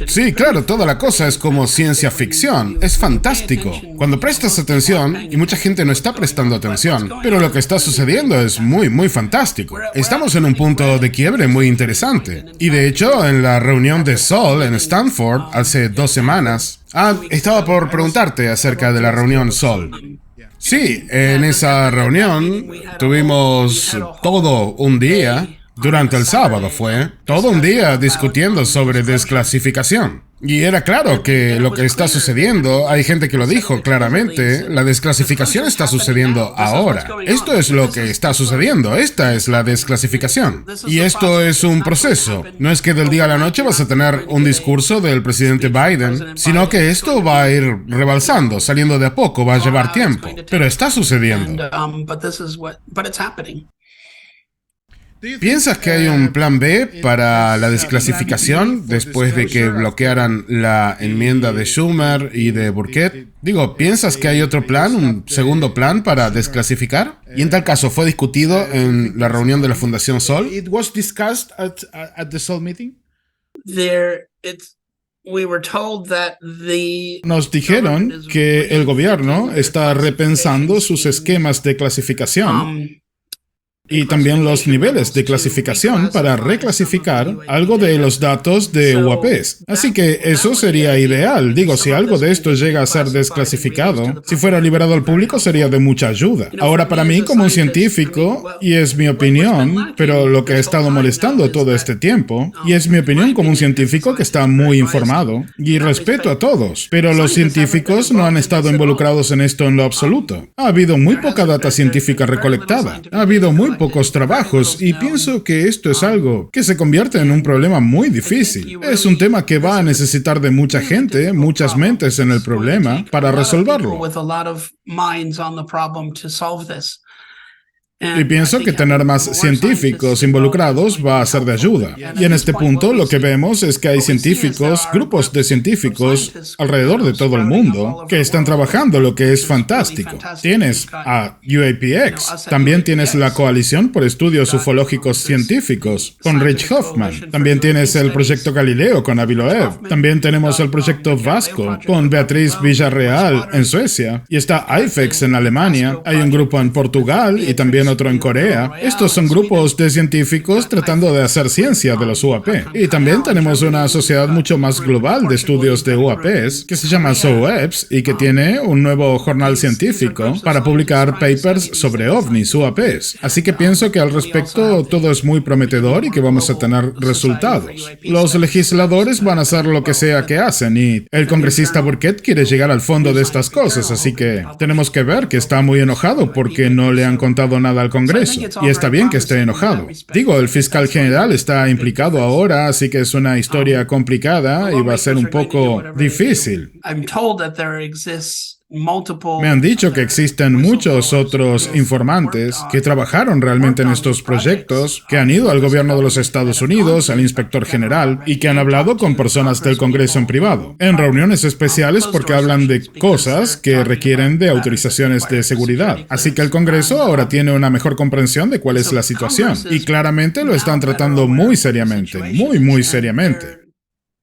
Sí, claro, toda la cosa es como ciencia ficción. Es fantástico. Cuando prestas atención, y mucha gente no está prestando atención, pero lo que está sucediendo es muy, muy fantástico. Estamos en un punto de quiebre muy interesante. Y de hecho, en la reunión de Sol en Stanford hace 2 semanas... estaba por preguntarte acerca de la reunión Sol. Sí, en esa reunión tuvimos todo un día... Durante el sábado fue todo un día discutiendo sobre desclasificación. Y era claro que lo que está sucediendo, hay gente que lo dijo claramente, la desclasificación está sucediendo ahora. Esto es lo que está sucediendo, esta es la desclasificación. Y esto es un proceso. No es que del día a la noche vas a tener un discurso del presidente Biden, sino que esto va a ir rebalsando, saliendo de a poco, va a llevar tiempo. Pero está sucediendo. ¿Piensas que hay un plan B para la desclasificación después de que bloquearan la enmienda de Schumer y de Burkett? Digo, ¿piensas que hay otro plan, un segundo plan para desclasificar? Y en tal caso, ¿fue discutido en la reunión de la Fundación Sol? Nos dijeron que el gobierno está repensando sus esquemas de clasificación. y también los niveles de clasificación para reclasificar algo de los datos de UAPs. Así que eso sería ideal. Digo, si algo de esto llega a ser desclasificado, si fuera liberado al público sería de mucha ayuda. Ahora, para mí como un científico, y es mi opinión, pero lo que ha estado molestando todo este tiempo, y es mi opinión como un científico que está muy informado, y respeto a todos, pero los científicos no han estado involucrados en esto en lo absoluto. Ha habido muy poca data científica recolectada, ha habido muy pocos trabajos, y pienso que esto es algo que se convierte en un problema muy difícil. Es un tema que va a necesitar de mucha gente, muchas mentes en el problema, para resolverlo. Y pienso que tener más científicos involucrados va a ser de ayuda. Y en este punto lo que vemos es que hay científicos, grupos de científicos alrededor de todo el mundo que están trabajando, lo que es fantástico. Tienes a UAPX, también tienes la Coalición por Estudios Ufológicos Científicos con Rich Hoffman, también tienes el Proyecto Galileo con Avi Loeb, también tenemos el Proyecto Vasco con Beatriz Villarreal en Suecia, y está IFEX en Alemania, hay un grupo en Portugal y también otro en Corea. Estos son grupos de científicos tratando de hacer ciencia de los UAP. Y también tenemos una sociedad mucho más global de estudios de UAPs que se llama SOEPS y que tiene un nuevo jornal científico para publicar papers sobre ovnis UAPs. Así que pienso que al respecto todo es muy prometedor y que vamos a tener resultados. Los legisladores van a hacer lo que sea que hacen y el congresista Burkett quiere llegar al fondo de estas cosas, así que tenemos que ver que está muy enojado porque no le han contado nada al Congreso, y está bien que esté enojado. Digo, el fiscal general está implicado ahora, así que es una historia complicada y va a ser un poco difícil. Me han dicho que existen muchos otros informantes que trabajaron realmente en estos proyectos, que han ido al gobierno de los Estados Unidos, al inspector general, y que han hablado con personas del Congreso en privado, en reuniones especiales porque hablan de cosas que requieren de autorizaciones de seguridad. Así que el Congreso ahora tiene una mejor comprensión de cuál es la situación, y claramente lo están tratando muy seriamente, muy seriamente.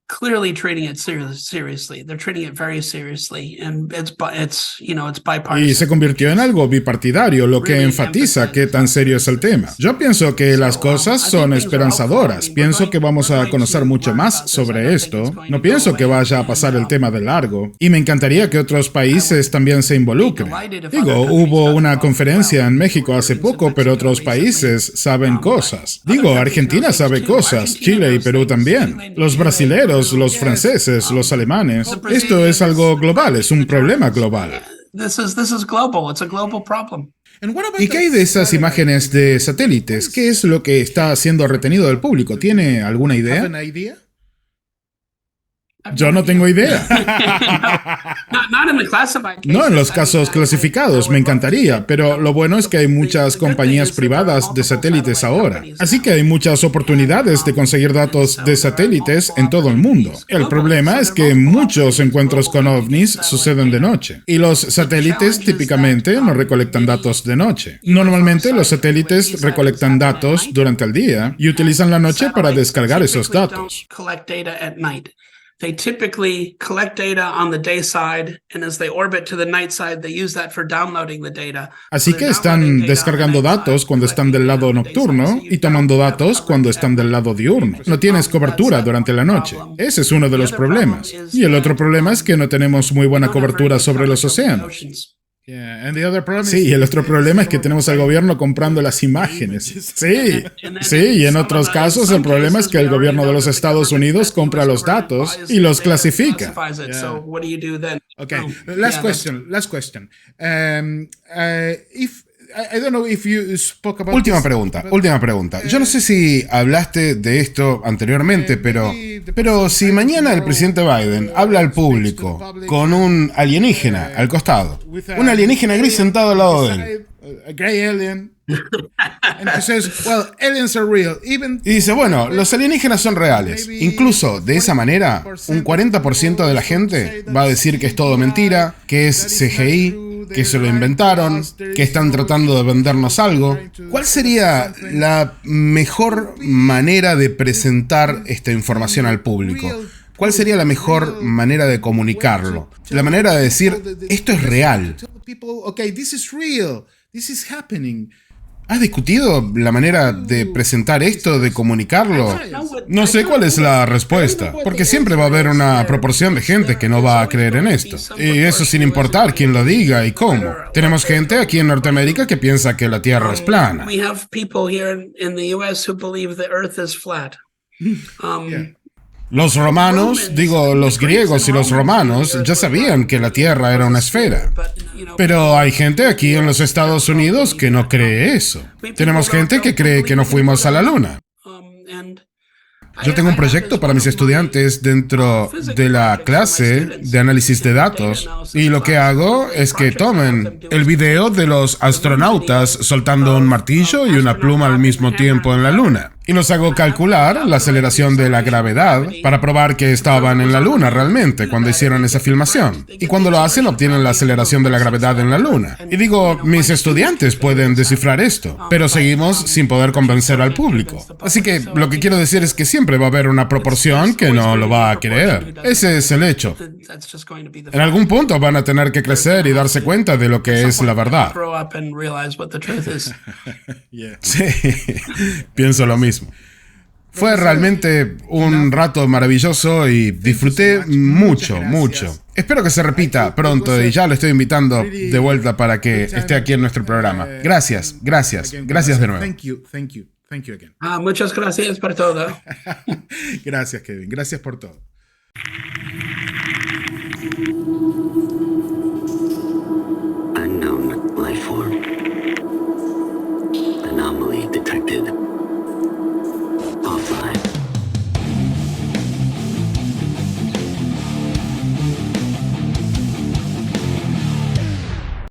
Clearly treating it seriously. They're treating it very seriously, and it's bipartisan. Y se convirtió en algo bipartidario, lo que enfatiza qué tan serio es el tema. Yo pienso que las cosas son esperanzadoras. Pienso que vamos a conocer mucho más sobre esto. No pienso que vaya a pasar el tema de largo. Y me encantaría que otros países también se involucren. Digo, hubo una conferencia en México hace poco, pero otros países saben cosas. Digo, Argentina sabe cosas, Chile y Perú también. Los brasileños, los franceses, los alemanes. Esto es algo global, es un problema global. ¿Y qué hay de esas imágenes de satélites? ¿Qué es lo que está siendo retenido del público? ¿Tiene alguna idea? Yo no tengo idea. No en los casos clasificados, me encantaría, pero lo bueno es que hay muchas compañías privadas de satélites ahora. Así que hay muchas oportunidades de conseguir datos de satélites en todo el mundo. El problema es que muchos encuentros con ovnis suceden de noche. Y los satélites típicamente no recolectan datos de noche. Normalmente los satélites recolectan datos durante el día y utilizan la noche para descargar esos datos. They typically collect data on the day side, and as they orbit to the night side, they use that for downloading the data. Así que están descargando datos cuando están del lado nocturno y tomando datos cuando están del lado diurno. No tienes cobertura durante la noche. Ese es uno de los problemas. Y el otro problema es que no tenemos muy buena cobertura sobre los océanos. Sí, y el otro problema es que tenemos al gobierno comprando las imágenes. Sí, y en otros casos el problema es que el gobierno de los Estados Unidos compra los datos y los clasifica. Okay, last question. I don't know if you spoke about Última pregunta. Yo no sé si hablaste de esto anteriormente, pero si mañana el presidente Biden habla al público con un alienígena al costado, un alienígena gris sentado al lado de él, a gray alien, and he says, well, aliens are real. Y dice, bueno, los alienígenas son reales. Incluso de esa manera, un 40% de la gente va a decir que es todo mentira, que es CGI, que se lo inventaron, que están tratando de vendernos algo. ¿Cuál sería la mejor manera de presentar esta información al público? ¿Cuál sería la mejor manera de comunicarlo? La manera de decir, esto es real. Okay, this is real. This is happening. ¿Has discutido la manera de presentar esto, de comunicarlo? No sé cuál es la respuesta, porque siempre va a haber una proporción de gente que no va a creer en esto. Y eso sin importar quién lo diga y cómo. Tenemos gente aquí en Norteamérica que piensa que la Tierra es plana. We have people here in the US who believe the earth is flat. Los romanos, los griegos y los romanos ya sabían que la Tierra era una esfera. Pero hay gente aquí en los Estados Unidos que no cree eso. Tenemos gente que cree que no fuimos a la Luna. Yo tengo un proyecto para mis estudiantes dentro de la clase de análisis de datos y lo que hago es que tomen el video de los astronautas soltando un martillo y una pluma al mismo tiempo en la Luna. Y los hago calcular la aceleración de la gravedad para probar que estaban en la Luna realmente cuando hicieron esa filmación. Y cuando lo hacen, obtienen la aceleración de la gravedad en la Luna. Y digo, mis estudiantes pueden descifrar esto, pero seguimos sin poder convencer al público. Así que lo que quiero decir es que siempre va a haber una proporción que no lo va a creer. Ese es el hecho. En algún punto van a tener que crecer y darse cuenta de lo que es la verdad. Sí, pienso lo mismo. Fue realmente un rato maravilloso y disfruté mucho, mucho. Espero que se repita pronto y ya lo estoy invitando de vuelta para que esté aquí en nuestro programa. Gracias, gracias, gracias de nuevo. Thank you again. Muchas gracias por todo. Gracias, Kevin. Gracias por todo.